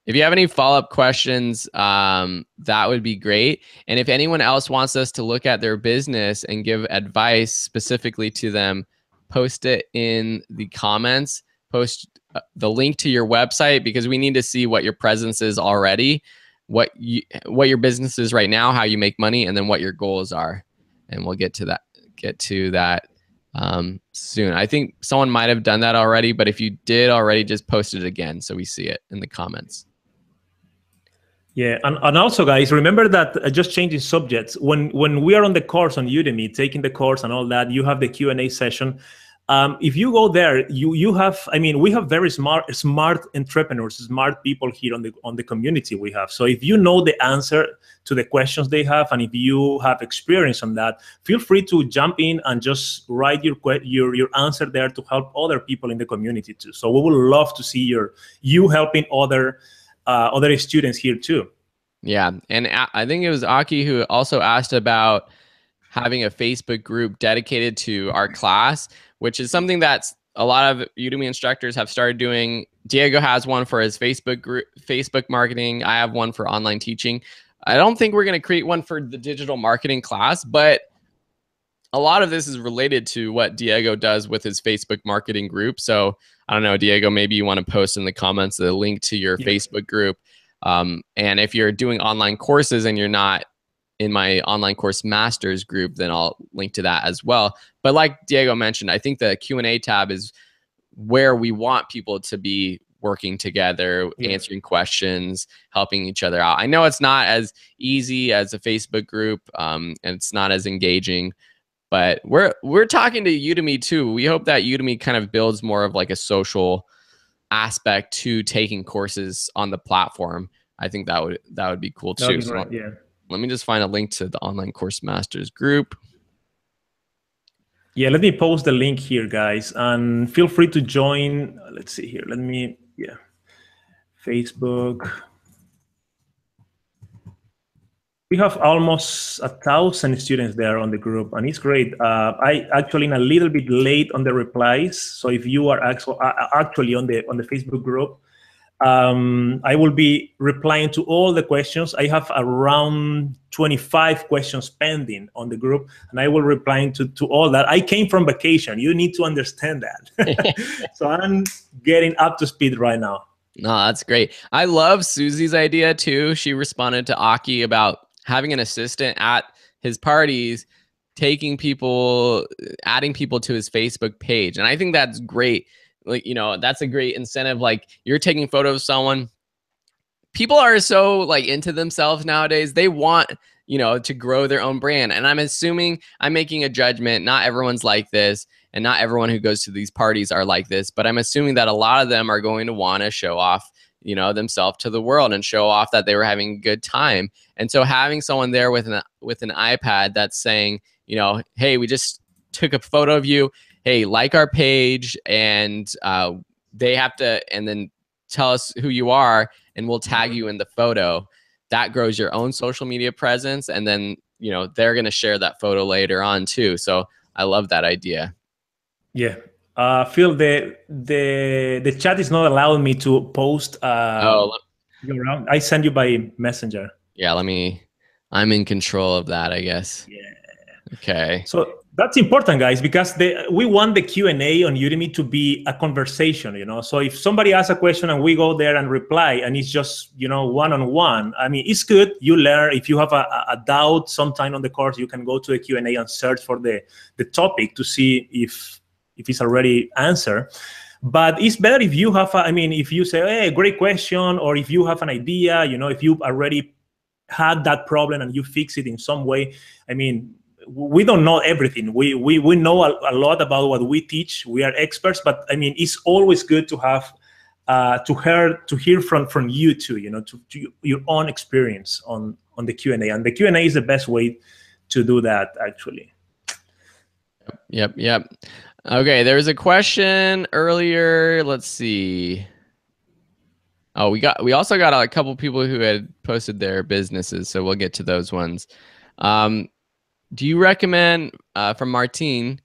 Speaker 1: if you have any follow-up questions, that would be great. And if anyone else wants us to look at their business and give advice specifically to them, post it in the comments. Post the link to your website, because we need to see what your presence is already, what your business is right now, how you make money, and then what your goals are. And we'll get to that soon. I think someone might have done that already, but if you did already, just post it again so we see it in the comments.
Speaker 2: Yeah, and also, guys, remember that just changing subjects. When we are on the course on Udemy, taking the course and all that, you have the Q&A session. If you go there, you have, I mean, we have very smart entrepreneurs, smart people here on the community we have. So if you know the answer to the questions they have, and if you have experience on that, feel free to jump in and just write your answer there to help other people in the community too. So we would love to see you helping other students here too.
Speaker 1: Yeah, and I think it was Aki who also asked about having a Facebook group dedicated to our class, which is something that a lot of Udemy instructors have started doing. Diego has one for his Facebook group, Facebook marketing. I have one for online teaching. I don't think we're going to create one for the digital marketing class, but a lot of this is related to what Diego does with his Facebook marketing group. So I don't know, Diego, maybe you want to post in the comments the link to your Facebook group. And if you're doing online courses and you're not in my online course masters group, then I'll link to that as well. But like Diego mentioned, I think the Q&A tab is where we want people to be working together, answering questions, helping each other out. I know it's not as easy as a Facebook group, and it's not as engaging, but we're talking to Udemy too. We hope that Udemy kind of builds more of like a social aspect to taking courses on the platform. I think that would be cool too. So
Speaker 2: right, yeah.
Speaker 1: Let me just find a link to the online course masters group.
Speaker 2: Yeah, let me post the link here, guys, and feel free to join. Let's see here. Facebook. We have almost 1,000 students there on the group, and it's great. I actually a little bit late on the replies, so if you are actually on the Facebook group, I will be replying to all the questions. I have around 25 questions pending on the group, and I will reply to all that. I came from vacation. You need to understand that. So I'm getting up to speed right now.
Speaker 1: No, that's great. I love Susie's idea too. She responded to Aki about having an assistant at his parties, adding people to his Facebook page. And I think that's great. Like, you know, that's a great incentive. Like, you're taking photos of someone. People are so like into themselves nowadays. They want, you know, to grow their own brand. And I'm assuming, I'm making a judgment, not everyone's like this, and not everyone who goes to these parties are like this, but I'm assuming that a lot of them are going to want to show off, you know, themselves to the world and show off that they were having a good time. And so having someone there with an iPad that's saying, you know, hey, we just took a photo of you. Hey, like our page, and they have to, and then tell us who you are, and we'll tag you in the photo. That grows your own social media presence, and then, you know, they're going to share that photo later on too. So I love that idea.
Speaker 2: Yeah. Phil, the chat is not allowing me to post. I send you by Messenger.
Speaker 1: Yeah, I'm in control of that, I guess.
Speaker 2: Yeah.
Speaker 1: Okay.
Speaker 2: So that's important, guys, because we want the Q&A on Udemy to be a conversation, you know. So if somebody asks a question and we go there and reply, and it's just, you know, one-on-one, I mean, it's good. You learn. If you have a doubt sometime on the course, you can go to the Q&A and search for the topic to see if it's already answered. But it's better if you have, if you say, hey, great question, or if you have an idea, you know, if you already had that problem and you fix it in some way. I mean, we don't know everything. We know a lot about what we teach. We are experts, but I mean, it's always good to have to hear from you too, to your own experience on the Q&A. And the Q&A is the best way to do that, actually.
Speaker 1: Yep. Okay, there was a question earlier. Let's see. Oh, we also got a couple people who had posted their businesses, so we'll get to those ones. Do you recommend, from Martine,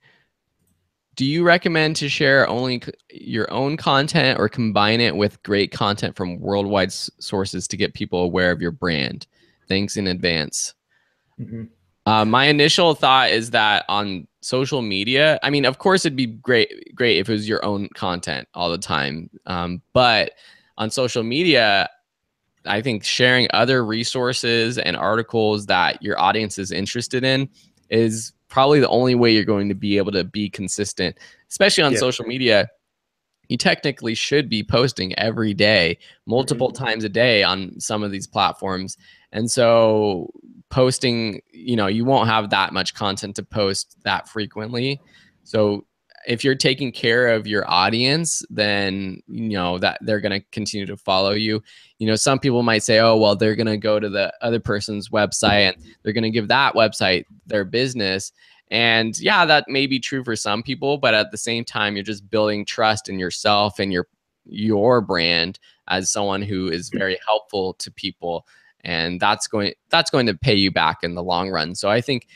Speaker 1: do you recommend to share only your own content or combine it with great content from worldwide sources to get people aware of your brand? Thanks in advance. Mm-hmm. My initial thought is that on social media, I mean, of course, it'd be great if it was your own content all the time. But on social media, I think sharing other resources and articles that your audience is interested in is probably the only way you're going to be able to be consistent, especially on social media. You technically should be posting every day, multiple times a day on some of these platforms. And so posting, you won't have that much content to post that frequently. So if you're taking care of your audience, then that they're going to continue to follow you. Some people might say, oh, well, they're going to go to the other person's website and they're going to give that website their business. And yeah, that may be true for some people, but at the same time, you're just building trust in yourself and your brand as someone who is very helpful to people. And that's going to pay you back in the long run. So I think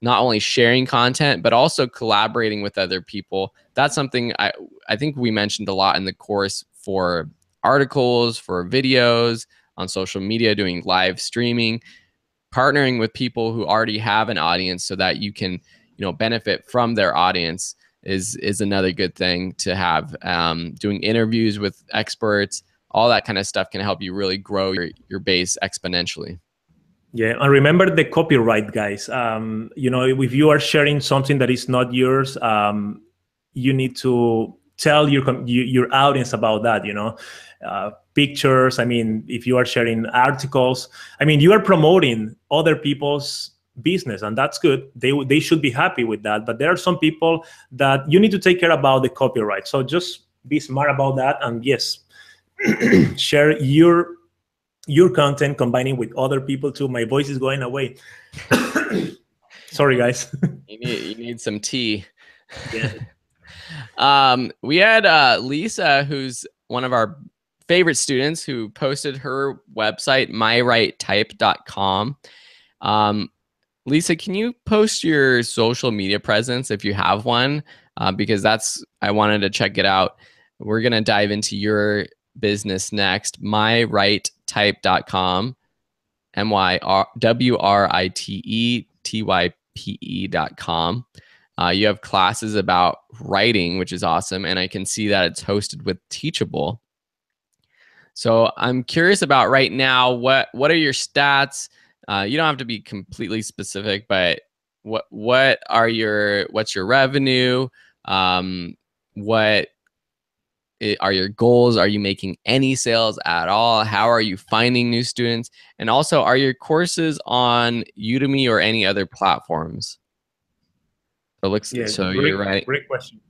Speaker 1: not only sharing content, but also collaborating with other people. That's something I think we mentioned a lot in the course for articles, for videos, on social media, doing live streaming, partnering with people who already have an audience so that you can, benefit from their audience is another good thing to have. Doing interviews with experts, all that kind of stuff can help you really grow your base exponentially.
Speaker 2: Yeah, and remember the copyright, guys. If you are sharing something that is not yours, you need to tell your audience about that. Pictures. I mean, if you are sharing articles, I mean, you are promoting other people's business, and that's good. They should be happy with that. But there are some people that you need to take care about the copyright. So just be smart about that, and yes, share your content, combining with other people too. My voice is going away. Sorry, guys.
Speaker 1: You need some tea. Yeah. We had Lisa, who's one of our favorite students, who posted her website, mywrighttype.com. Lisa, can you post your social media presence if you have one? Because I wanted to check it out. We're going to dive into your business next. mywrighttype.com, mywrightetype.com. You have classes about writing, which is awesome, and I can see that it's hosted with Teachable. So I'm curious about right now, what are your stats? You don't have to be completely specific, but what's your revenue? What are your goals? Are you making any sales at all? How are you finding new students? And also, are your courses on Udemy or any other platforms? You're right.
Speaker 2: Great question.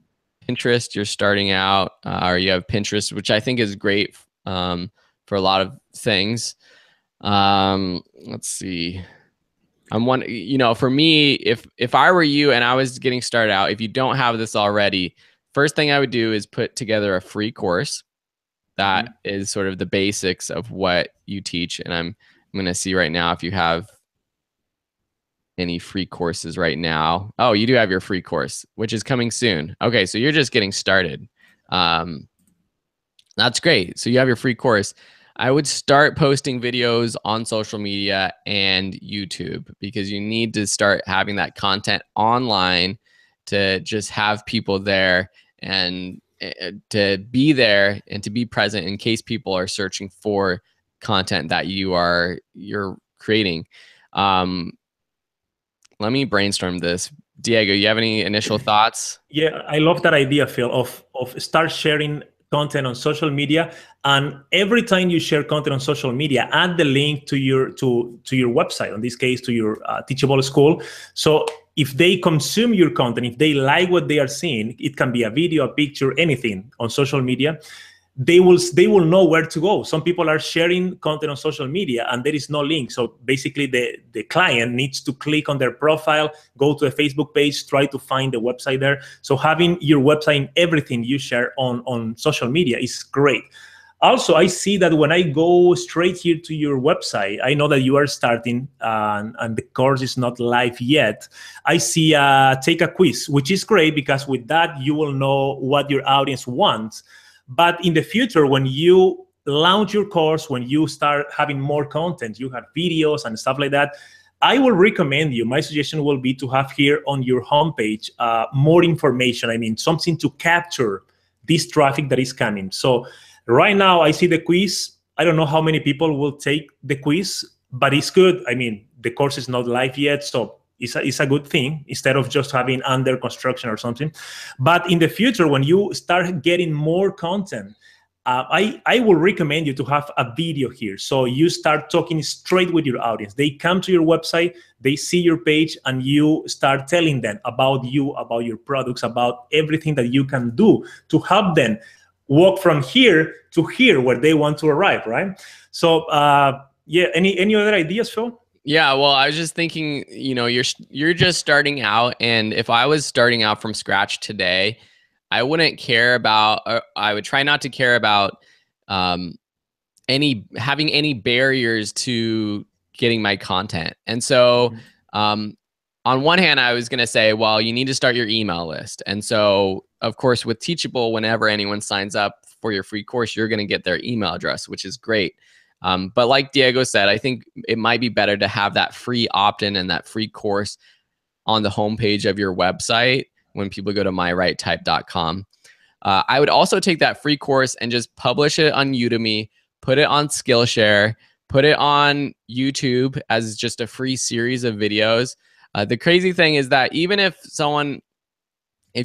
Speaker 1: Pinterest, you're starting out, or you have Pinterest, which I think is great for a lot of things. Let's see. For me, if I were you and I was getting started out, if you don't have this already, first thing I would do is put together a free course that is sort of the basics of what you teach. And I'm going to see right now if you have any free courses right now. Oh, you do have your free course, which is coming soon. Okay, so you're just getting started. That's great. So you have your free course. I would start posting videos on social media and YouTube, because you need to start having that content online to just have people there and to be there and to be present in case people are searching for content that you're creating. Let me brainstorm this. Diego, you have any initial thoughts?
Speaker 2: Yeah, I love that idea, Phil, of start sharing content on social media, and every time you share content on social media, add the link to your website, in this case to your Teachable school. So if they consume your content, if they like what they are seeing, it can be a video, a picture, anything on social media, they will know where to go. Some people are sharing content on social media and there is no link. So basically the client needs to click on their profile, go to a Facebook page, try to find the website there. So having your website in everything you share on social media is great. Also, I see that when I go straight here to your website, I know that you are starting and the course is not live yet. I see take a quiz, which is great because with that, you will know what your audience wants. But in the future, when you launch your course, when you start having more content, you have videos and stuff like that, I will recommend you, my suggestion will be to have here on your homepage more information. I mean, something to capture this traffic that is coming. So right now, I see the quiz. I don't know how many people will take the quiz, but it's good. I mean, the course is not live yet, so it's a good thing instead of just having under construction or something. But in the future, when you start getting more content, I will recommend you to have a video here. So you start talking straight with your audience. They come to your website, they see your page, and you start telling them about you, about your products, about everything that you can do to help them walk from here to here where they want to arrive, right? So yeah, any other ideas, Phil?
Speaker 1: Yeah, well, I was just thinking, you know, you're just starting out, and if I was starting out from scratch today, I wouldn't care about, I would try not to care about having any barriers to getting my content. And so on one hand, I was going to say, well, you need to start your email list. And so, of course, with Teachable, whenever anyone signs up for your free course, you're going to get their email address, which is great. But like Diego said, I think it might be better to have that free opt-in and that free course on the homepage of your website when people go to mywritetype.com. I would also take that free course and just publish it on Udemy, put it on Skillshare, put it on YouTube as just a free series of videos. The crazy thing is that even if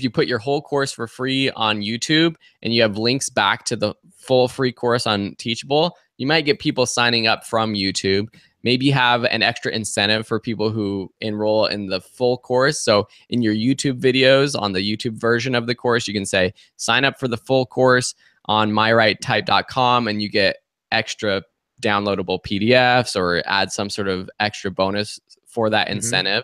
Speaker 1: you put your whole course for free on YouTube and you have links back to the full free course on Teachable, you might get people signing up from YouTube. Maybe have an extra incentive for people who enroll in the full course. So in your YouTube videos, on the YouTube version of the course, you can say, sign up for the full course on mywritetype.com and you get extra downloadable PDFs or add some sort of extra bonus for that incentive.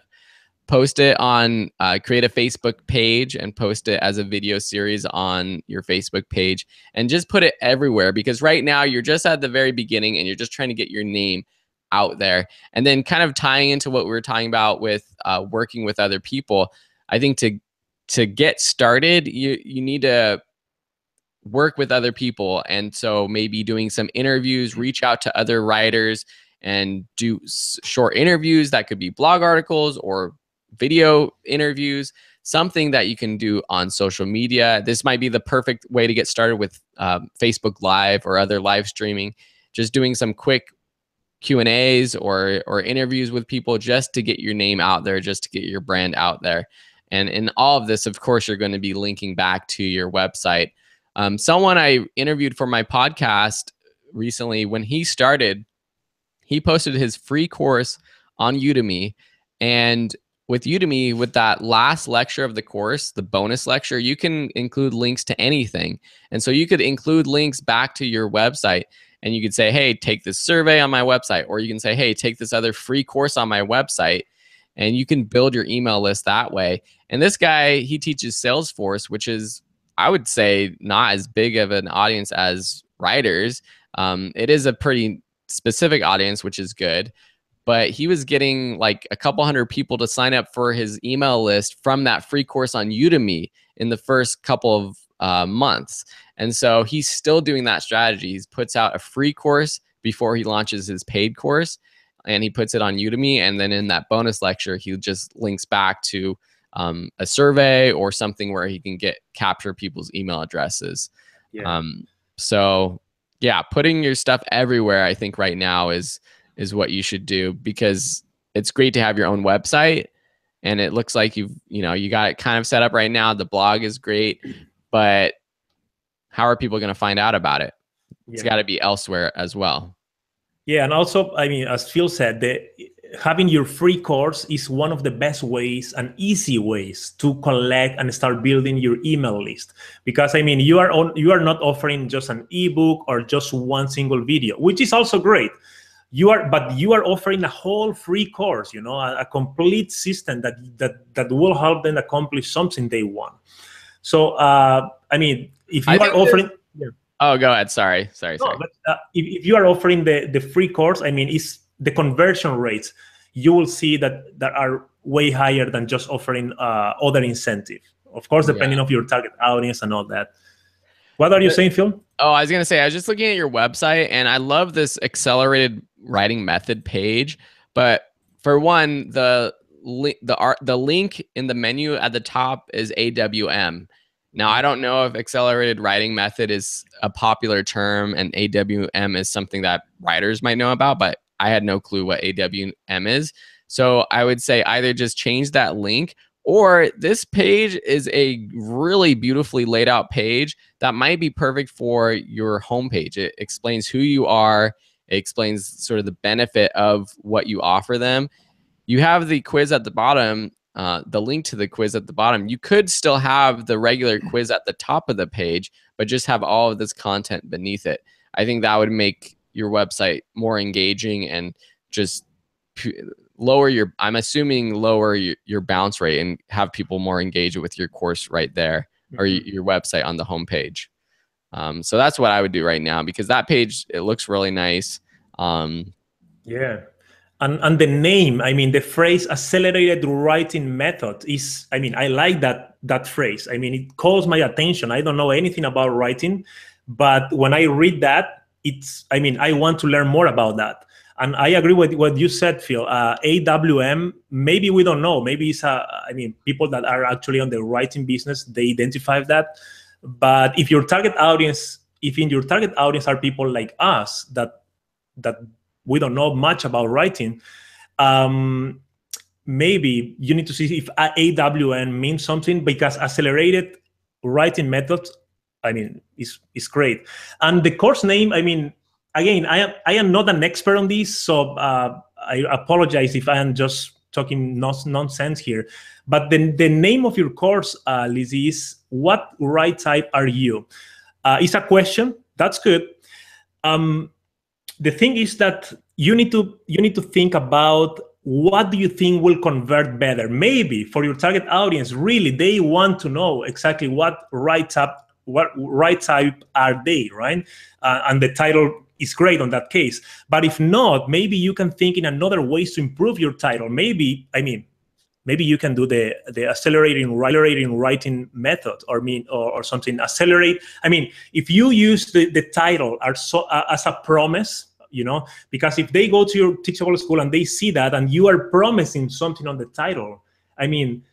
Speaker 1: Post it on, create a Facebook page and post it as a video series on your Facebook page and just put it everywhere, because right now you're just at the very beginning and you're just trying to get your name out there. And then kind of tying into what we were talking about with working with other people, I think to get started, you need to work with other people. And so maybe doing some interviews, reach out to other writers and do short interviews. That could be blog articles or video interviews, something that you can do on social media. This might be the perfect way to get started with Facebook Live or other live streaming, just doing some quick Q&As or interviews with people just to get your name out there, just to get your brand out there. And in all of this, of course, you're going to be linking back to your website. Someone I interviewed for my podcast recently, when he started, he posted his free course on Udemy. And with Udemy, with that last lecture of the course, the bonus lecture, you can include links to anything. And so you could include links back to your website and you could say, hey, take this survey on my website, or you can say, hey, take this other free course on my website, and you can build your email list that way. And this guy, he teaches Salesforce, which is, I would say, not as big of an audience as writers. It is a pretty specific audience, which is good. But he was getting like a couple hundred people to sign up for his email list from that free course on Udemy in the first couple of months. And so he's still doing that strategy. He puts out a free course before he launches his paid course, and he puts it on Udemy. And then in that bonus lecture, he just links back to a survey or something where he can capture people's email addresses. Yeah. So yeah, putting your stuff everywhere, I think right now is what you should do, because it's great to have your own website and it looks like you got it kind of set up right now. The blog is great, but how are people going to find out about it? It's got to be elsewhere as well.
Speaker 2: Yeah. And also, I mean, as Phil said, having your free course is one of the best ways and easy ways to collect and start building your email list. Because I mean, you are not offering just an ebook or just one single video, which is also great. But you are offering a whole free course, you know, a complete system that will help them accomplish something they want. So I mean, if you are offering,
Speaker 1: oh, go ahead. Sorry.
Speaker 2: No, but if you are offering the free course, I mean, it's the conversion rates. You will see that are way higher than just offering other incentive. Of course, depending on your target audience and all that. What are you saying, Phil?
Speaker 1: Oh, I was gonna say, I was just looking at your website, and I love this accelerated writing method page. But for one, the link in the menu at the top is AWM. Now, I don't know if accelerated writing method is a popular term and AWM is something that writers might know about, but I had no clue what AWM is. So I would say either just change that link, or this page is a really beautifully laid out page that might be perfect for your homepage. It explains who you are. It explains sort of the benefit of what you offer them. You have the quiz at the bottom, the link to the quiz at the bottom. You could still have the regular quiz at the top of the page, but just have all of this content beneath it. I think that would make your website more engaging and just lower your, I'm assuming lower your bounce rate and have people more engaged with your course right there, or your website on the homepage. So that's what I would do right now, because that page, it looks really nice.
Speaker 2: Yeah. And the name, I mean, the phrase accelerated writing method is, I mean, I like that phrase. I mean, it calls my attention. I don't know anything about writing, but when I read that, I mean, I want to learn more about that. And I agree with what you said, Phil. AWM, maybe we don't know. Maybe it's I mean, people that are actually on the writing business, they identify that. But if in your target audience are people like us that we don't know much about writing, maybe you need to see if AWM means something, because accelerated writing method, I mean, is great. And the course name, I mean, again, I am not an expert on this, so I apologize if I am just talking nonsense here. But the name of your course, Lizzie, is What Write Type Are You? It's a question. That's good. The thing is that you need to think about, what do you think will convert better? Maybe for your target audience, really, they want to know exactly what write type are they, right? And the title is great on that case. But if not, maybe you can think in another ways to improve your title. Maybe you can do the accelerating writing method, or something. Accelerate. I mean, if you use the title as a promise, you know, because if they go to your Teachable School and they see that, and you are promising something on the title, I mean,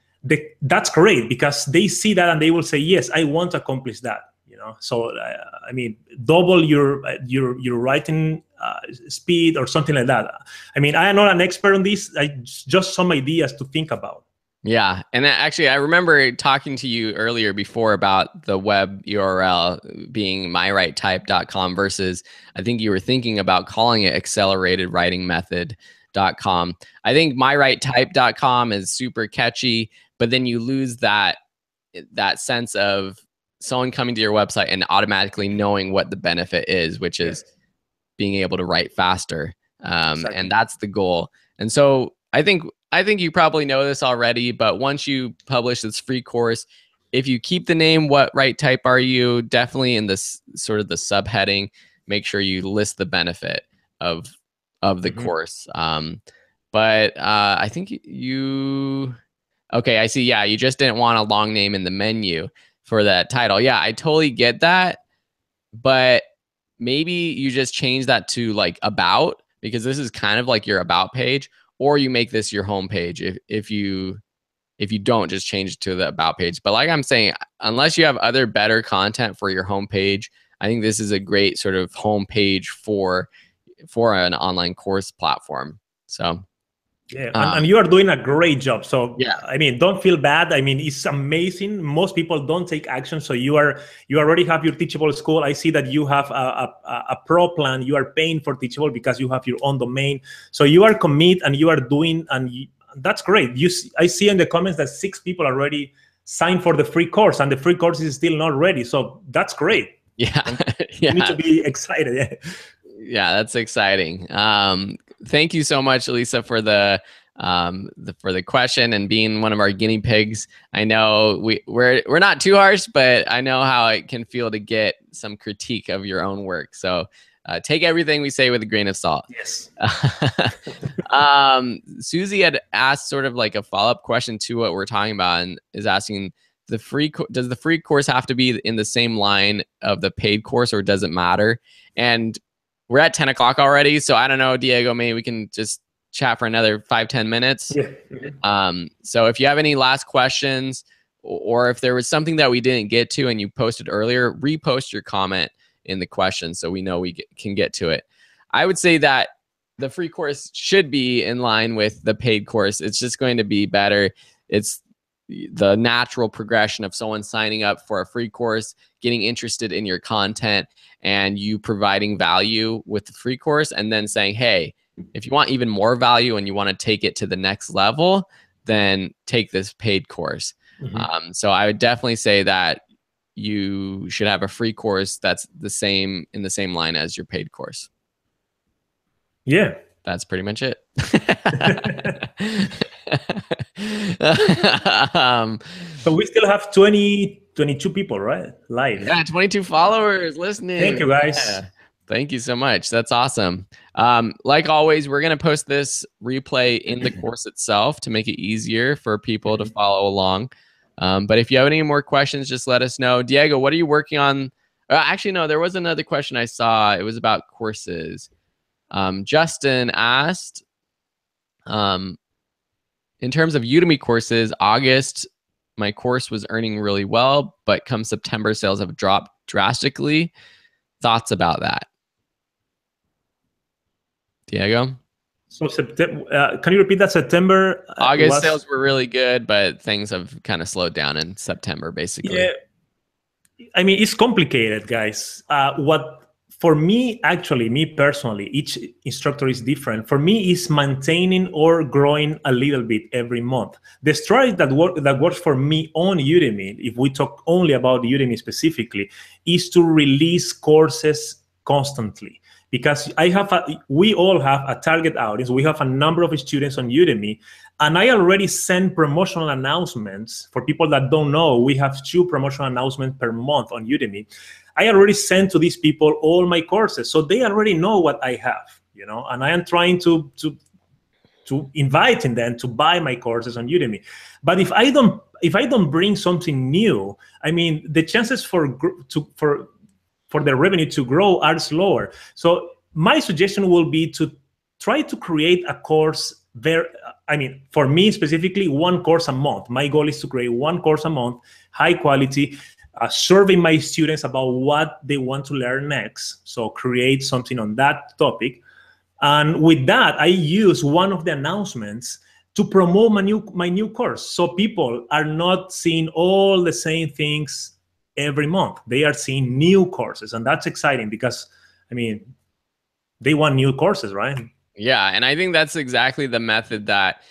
Speaker 2: that's great, because they see that and they will say, yes, I want to accomplish that. You know, so I mean, double your writing speed or something like that. I mean, I am not an expert on this. Just some ideas to think about.
Speaker 1: Yeah. And actually, I remember talking to you earlier before about the web URL being mywritetype.com versus, I think you were thinking about calling it acceleratedwritingmethod.com. I think mywritetype.com is super catchy, but then you lose that sense of someone coming to your website and automatically knowing what the benefit is, which is being able to write faster. Exactly. And that's the goal. And so I think you probably know this already, but once you publish this free course, if you keep the name What Write Type Are You, definitely in this sort of the subheading, make sure you list the benefit of the course. But I think okay, I see. Yeah, you just didn't want a long name in the menu for that title. Yeah, I totally get that. But maybe you just change that to like about, because this is kind of like your about page, or you make this your home page if you don't just change it to the about page. But like I'm saying, unless you have other better content for your home page, I think this is a great sort of home page for an online course platform. So
Speaker 2: Yeah, and you are doing a great job. So
Speaker 1: yeah,
Speaker 2: I mean, don't feel bad. I mean, it's amazing. Most people don't take action. So you already have your Teachable school. I see that you have a pro plan. You are paying for Teachable because you have your own domain. So you are committed and you are doing, that's great. I see in the comments that 6 people already signed for the free course, and the free course is still not ready. So that's great.
Speaker 1: Yeah,
Speaker 2: you need to be excited.
Speaker 1: Yeah, that's exciting. Thank you so much, Lisa, for the question and being one of our guinea pigs. I know we're not too harsh, but I know how it can feel to get some critique of your own work. So take everything we say with a grain of salt.
Speaker 2: Yes.
Speaker 1: Susie had asked sort of like a follow-up question to what we're talking about, and is asking, does the free course have to be in the same line of the paid course, or does it matter? And we're at 10 o'clock already, so I don't know, Diego, maybe we can just chat for another 5-10 minutes.
Speaker 2: Yeah.
Speaker 1: So if you have any last questions, or if there was something that we didn't get to and you posted earlier, repost your comment in the question so we know we can get to it. I would say that the free course should be in line with the paid course. It's just going to be better. It's the natural progression of someone signing up for a free course, getting interested in your content, and you providing value with the free course, and then saying, hey, if you want even more value and you want to take it to the next level, then take this paid course. So I would definitely say that you should have a free course that's in the same line as your paid course.
Speaker 2: Yeah.
Speaker 1: That's pretty much it.
Speaker 2: So we still have 22 people, right? Live.
Speaker 1: Yeah, 22 followers listening.
Speaker 2: Thank you, guys.
Speaker 1: Yeah. Thank you so much. That's awesome. Like always, we're going to post this replay in the course itself to make it easier for people to follow along. But if you have any more questions, just let us know. Diego, what are you working on? Actually, no, there was another question I saw. It was about courses. Justin asked, in terms of Udemy courses, August, my course was earning really well, but come September, sales have dropped drastically. Thoughts about that? Diego?
Speaker 2: So September, can you repeat that? September?
Speaker 1: August sales were really good, but things have kind of slowed down in September, basically.
Speaker 2: Yeah. I mean, it's complicated, guys. For me, actually, me personally, each instructor is different. For me, is maintaining or growing a little bit every month. The strategy that works for me on Udemy, if we talk only about Udemy specifically, is to release courses constantly. Because we all have a target audience. We have a number of students on Udemy, and I already send promotional announcements. For people that don't know, we have 2 promotional announcements per month on Udemy. I already sent to these people all my courses, so they already know what I have, and I am trying to invite them to buy my courses on Udemy. But if I don't bring something new, I mean, the chances for the revenue to grow are slower. So my suggestion will be to try to create a course for me specifically, 1 course a month. My goal is to create 1 course a month, high quality, survey my students about what they want to learn next. So create something on that topic. And with that, I use one of the announcements to promote my new course. So people are not seeing all the same things every month. They are seeing new courses, and that's exciting because, I mean, they want new courses, right?
Speaker 1: Yeah, and I think that's exactly the method that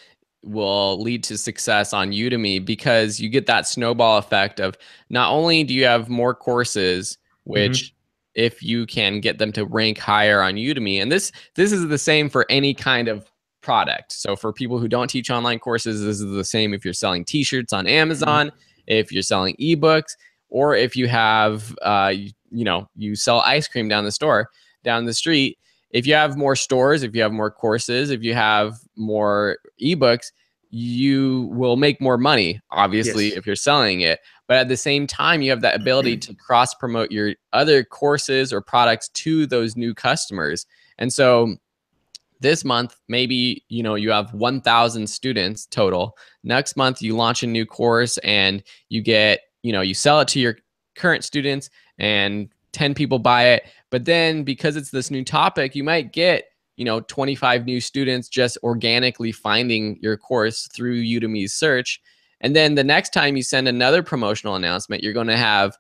Speaker 1: will lead to success on Udemy, because you get that snowball effect of not only do you have more courses, which if you can get them to rank higher on Udemy, and this is the same for any kind of product. So for people who don't teach online courses, this is the same if you're selling t-shirts on Amazon, if you're selling ebooks, or if you have, you sell ice cream down the street. If you have more stores, if you have more courses, if you have more ebooks, you will make more money, obviously, if you're selling it. But at the same time, you have that ability to cross-promote your other courses or products to those new customers. And so this month, maybe, you have 1,000 students total. Next month, you launch a new course and you get, you sell it to your current students and 10 people buy it. But then because it's this new topic, you might get 25 new students just organically finding your course through Udemy's search. And then the next time you send another promotional announcement, you're going to have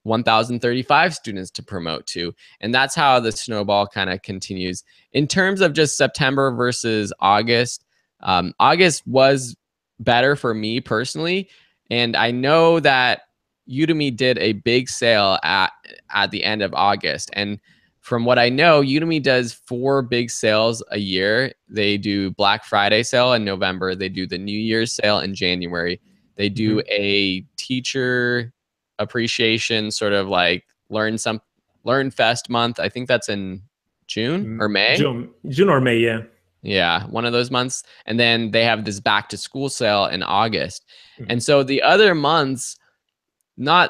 Speaker 1: 1,035 students to promote to. And that's how the snowball kind of continues. In terms of just September versus August, August was better for me personally. And I know that Udemy did a big sale at the end of August. And from what I know, Udemy does 4 big sales a year. They do Black Friday sale in November. They do the New Year's sale in January. They do a teacher appreciation sort of like Learn Fest month. I think that's in June or May.
Speaker 2: June or May, yeah.
Speaker 1: Yeah, one of those months. And then they have this back to school sale in August. And so the other months, their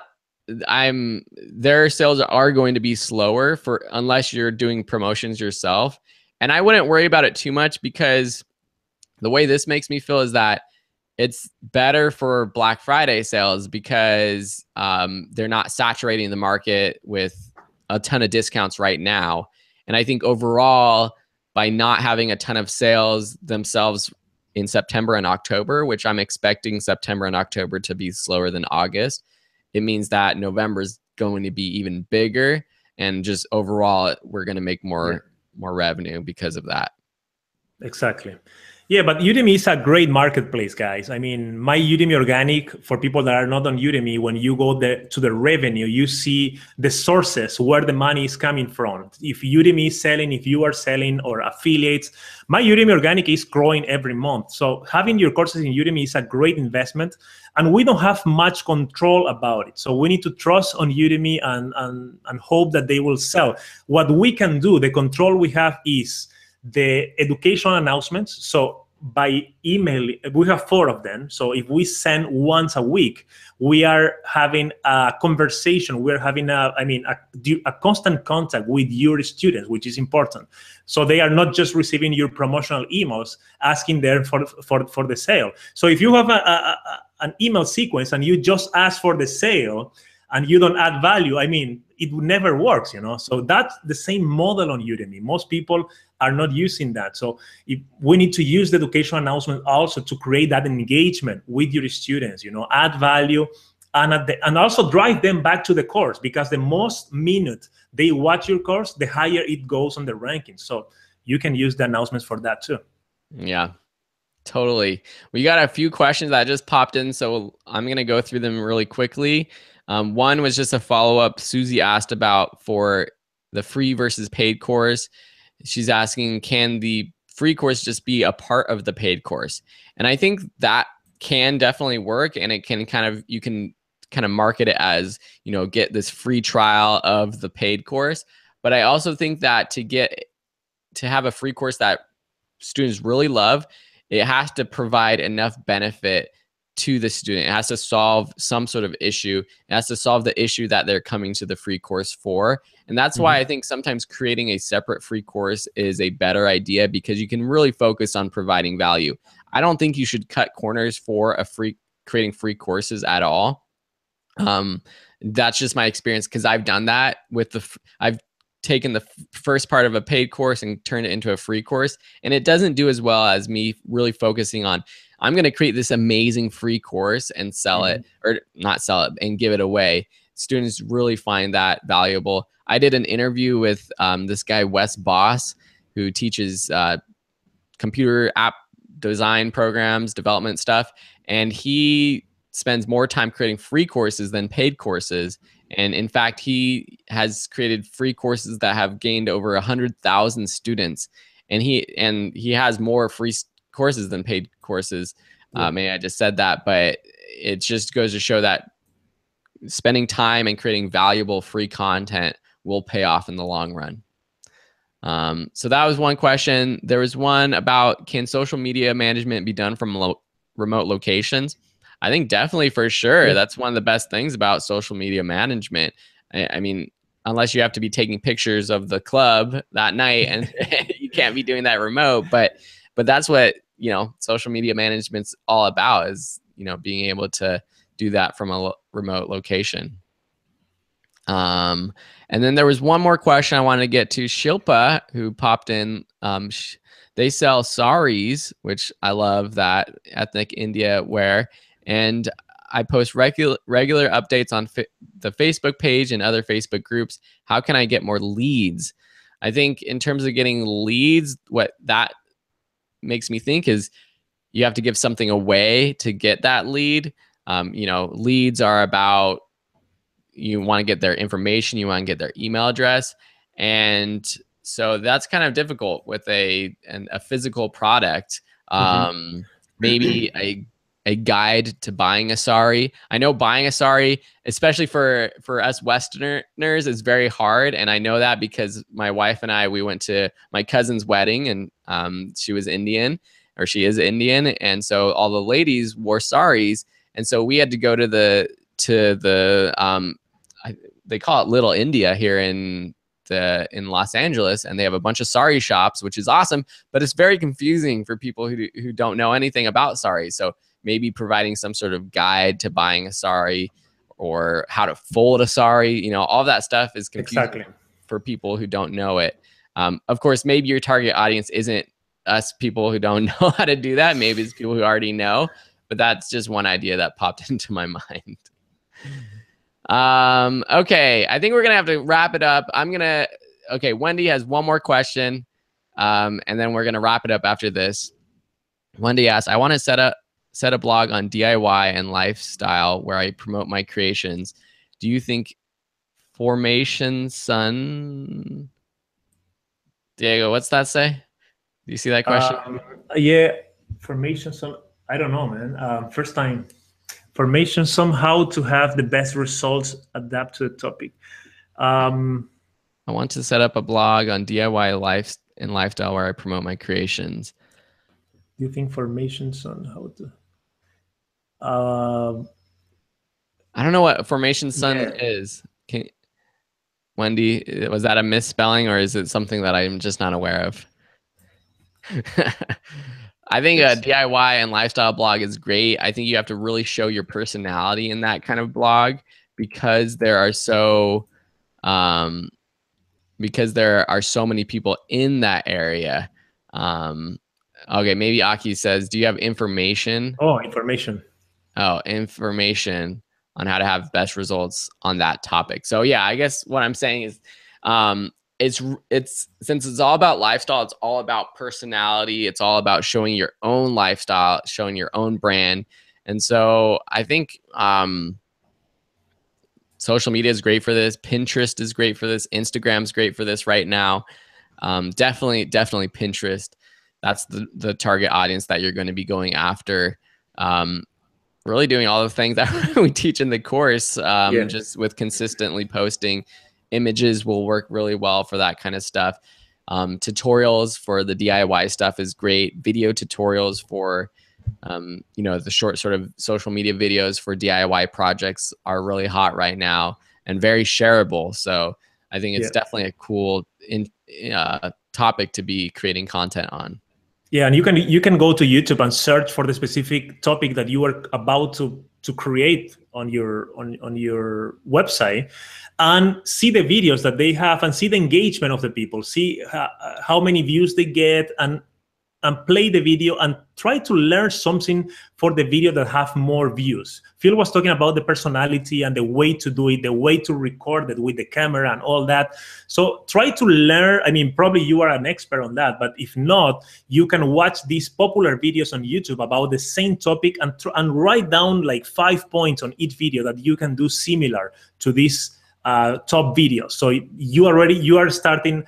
Speaker 1: sales are going to be slower unless you're doing promotions yourself. And I wouldn't worry about it too much, because the way this makes me feel is that it's better for Black Friday sales, because they're not saturating the market with a ton of discounts right now. And I think overall, by not having a ton of sales themselves in September and October, which I'm expecting September and October to be slower than August, it means that November is going to be even bigger, and just overall we're going to make more revenue because of that.
Speaker 2: Exactly. Yeah, but Udemy is a great marketplace, guys. I mean, my Udemy Organic, for people that are not on Udemy, when you go to the revenue, you see the sources where the money is coming from. If Udemy is selling, if you are selling, or affiliates, my Udemy Organic is growing every month. So having your courses in Udemy is a great investment, and we don't have much control about it. So we need to trust on Udemy and hope that they will sell. What we can do, the control we have, is the educational announcements. So by email, we have 4 of them. So if we send once a week, we are having a conversation. We're having a constant contact with your students, which is important. So they are not just receiving your promotional emails asking them for the sale. So if you have an email sequence and you just ask for the sale and you don't add value, I mean, it never works, So that's the same model on Udemy. Most people are not using that. So we need to use the educational announcement also to create that engagement with your students, add value, and also drive them back to the course, because the most minute they watch your course, the higher it goes on the rankings. So you can use the announcements for that too.
Speaker 1: Yeah, totally. We got a few questions that just popped in, so I'm going to go through them really quickly. One was just a follow-up Susie asked about for the free versus paid course. She's asking, can the free course just be a part of the paid course? And I think that can definitely work, and it can you can market it as, get this free trial of the paid course. But I also think that to have a free course that students really love, it has to provide enough benefit to the student. It has to solve some sort of issue. It has to solve the issue that they're coming to the free course for. And that's why I think sometimes creating a separate free course is a better idea, because you can really focus on providing value. I don't think you should cut corners for creating free courses at all. That's just my experience, because I've done that I've taken the first part of a paid course and turned it into a free course, and it doesn't do as well as me really focusing on, I'm going to create this amazing free course and sell it, or not sell it, and give it away. Students really find that valuable. I did an interview with this guy, Wes Boss, who teaches computer app design programs, development stuff. And he spends more time creating free courses than paid courses. And in fact, he has created free courses that have gained over 100,000 students. And he has more free courses than paid courses. Maybe I just said that, but it just goes to show that spending time and creating valuable free content will pay off in the long run. So that was one question. There was one about, can social media management be done from remote locations? I think definitely, for sure. Yeah. That's one of the best things about social media management. I mean, unless you have to be taking pictures of the club that night, and you can't be doing that remote. But that's what, social media management's all about, is, being able to do that from a remote location. And then there was one more question I wanted to get to. Shilpa, who popped in, they sell saris, which I love, that ethnic India wear. And I post regular updates on the Facebook page and other Facebook groups. How can I get more leads? I think in terms of getting leads, what that makes me think is you have to give something away to get that lead. You know, leads are about, you want to get their information, you want to get their email address. And so that's kind of difficult with a physical product. Maybe a guide to buying a sari. I know buying a sari, especially for us Westerners, is very hard. And I know that because my wife and I, we went to my cousin's wedding, and she was Indian, or she is Indian. And so all the ladies wore saris. And so we had to go to the they call it Little India here in Los Angeles, and they have a bunch of sari shops, which is awesome, but it's very confusing for people who don't know anything about saris. So maybe providing some sort of guide to buying a sari, or how to fold a sari, you know, all that stuff is confusing for people who don't know it. Of course, maybe your target audience isn't us people who don't know how to do that. Maybe it's people who already know, but that's just one idea that popped into my mind. Okay, I think we're gonna have to wrap it up. Okay, Wendy has one more question, and then we're gonna wrap it up after this. Wendy asks, I want to set a blog on DIY and lifestyle where I promote my creations. Do you think Formation Sun, Diego, what's that say? Do you see that question?
Speaker 2: Yeah, Formation Sun, I don't know, man. First time. Formation somehow to have the best results, adapt to the topic.
Speaker 1: I want to set up a blog on DIY life and lifestyle where I promote my creations.
Speaker 2: Do you think Formation Sun, how to?
Speaker 1: I don't know what Formation Sun is. Wendy, was that a misspelling, or is it something that I'm just not aware of? I think a DIY and lifestyle blog is great. I think you have to really show your personality in that kind of blog, because there are so many people in that area. Okay, maybe Aki says, do you have information?
Speaker 2: Oh, information.
Speaker 1: Oh, information on how to have best results on that topic. So yeah, I guess what I'm saying is, it's since it's all about lifestyle, it's all about personality, it's all about showing your own lifestyle, showing your own brand. And so I think social media is great for this. Pinterest is great for this. Instagram's great for this right now. Definitely Pinterest. That's the target audience that you're going to be going after. Really doing all the things that we teach in the course, just with consistently posting. Images will work really well for that kind of stuff. Tutorials for the DIY stuff is great. Video tutorials for, the short sort of social media videos for DIY projects are really hot right now and very shareable. So I think it's definitely a cool topic to be creating content on.
Speaker 2: Yeah, and you can go to YouTube and search for the specific topic that you are about to create on your website, and see the videos that they have, and see the engagement of the people, see how many views they get, and play the video and try to learn something for the video that have more views. Phil was talking about the personality and the way to do it, the way to record it with the camera and all that. So try to learn. I mean, probably you are an expert on that, but if not, you can watch these popular videos on YouTube about the same topic and write down like 5 points on each video that you can do similar to this top video. So you are starting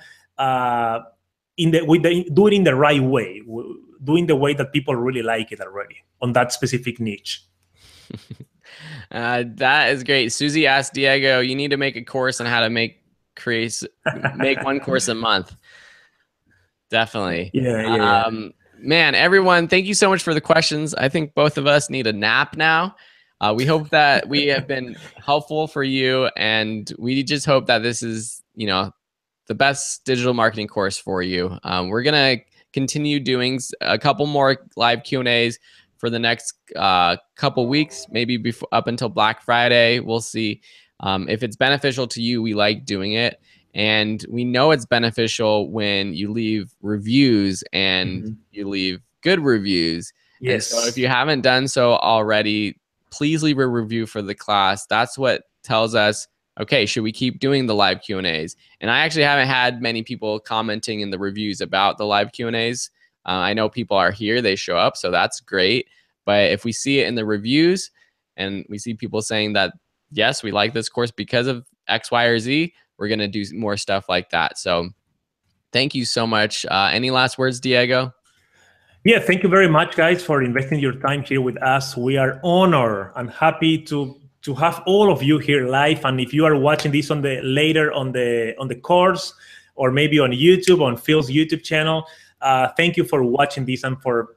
Speaker 2: do it in the right way, doing the way that people really like it already on that specific niche.
Speaker 1: That is great. Susie asked Diego, you need to make a course on how to make one course a month. Definitely.
Speaker 2: Yeah.
Speaker 1: Man, everyone, thank you so much for the questions. I think both of us need a nap now. We hope that we have been helpful for you, and we just hope that this is, the best digital marketing course for you. We're going to continue doing a couple more live Q&As for the next couple weeks, maybe up until Black Friday. We'll see. If it's beneficial to you, we like doing it. And we know it's beneficial when you leave reviews and you leave good reviews. Yes. And so if you haven't done so already, please leave a review for the class. That's what tells us, okay, should we keep doing the live Q&As? And I actually haven't had many people commenting in the reviews about the live Q&As. I know people are here, they show up, so that's great. But if we see it in the reviews and we see people saying that, yes, we like this course because of X, Y, or Z, we're going to do more stuff like that. So thank you so much. Any last words, Diego?
Speaker 2: Yeah, thank you very much, guys, for investing your time here with us. We are honored and happy to have all of you here live. And if you are watching this later on the course, or maybe on YouTube, on Phil's YouTube channel, thank you for watching this and for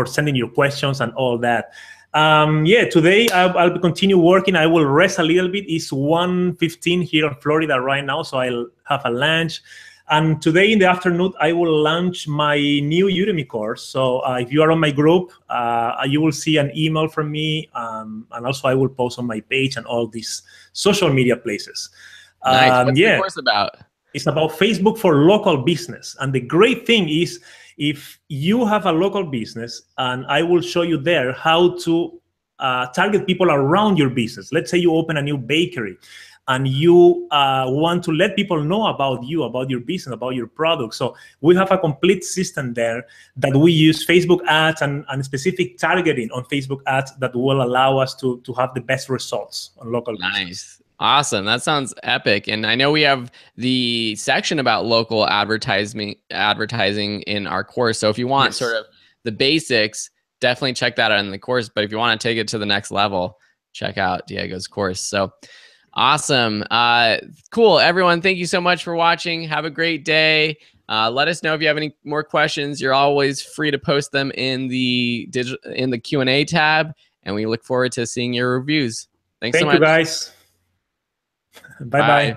Speaker 2: sending your questions and all that. Yeah, today I'll continue working. I will rest a little bit. It's 1:15 here in Florida right now, so I'll have a lunch. And today in the afternoon, I will launch my new Udemy course. So if you are on my group, you will see an email from me. And also I will post on my page and all these social media places.
Speaker 1: Nice. What's the course about?
Speaker 2: It's about Facebook for local business. And the great thing is, if you have a local business, and I will show you there how to target people around your business. Let's say you open a new bakery and you want to let people know about you, about your business, about your product. So we have a complete system there that we use Facebook ads and specific targeting on Facebook ads that will allow us to have the best results on local business.
Speaker 1: Awesome. That sounds epic. And I know we have the section about local advertising in our course. So if you want sort of the basics, definitely check that out in the course. But if you want to take it to the next level, check out Diego's course. So awesome. Cool. Everyone, thank you so much for watching. Have a great day. Let us know if you have any more questions. You're always free to post them in the Q&A tab. And we look forward to seeing your reviews. Thanks so much.
Speaker 2: Thank you, guys. Bye-bye.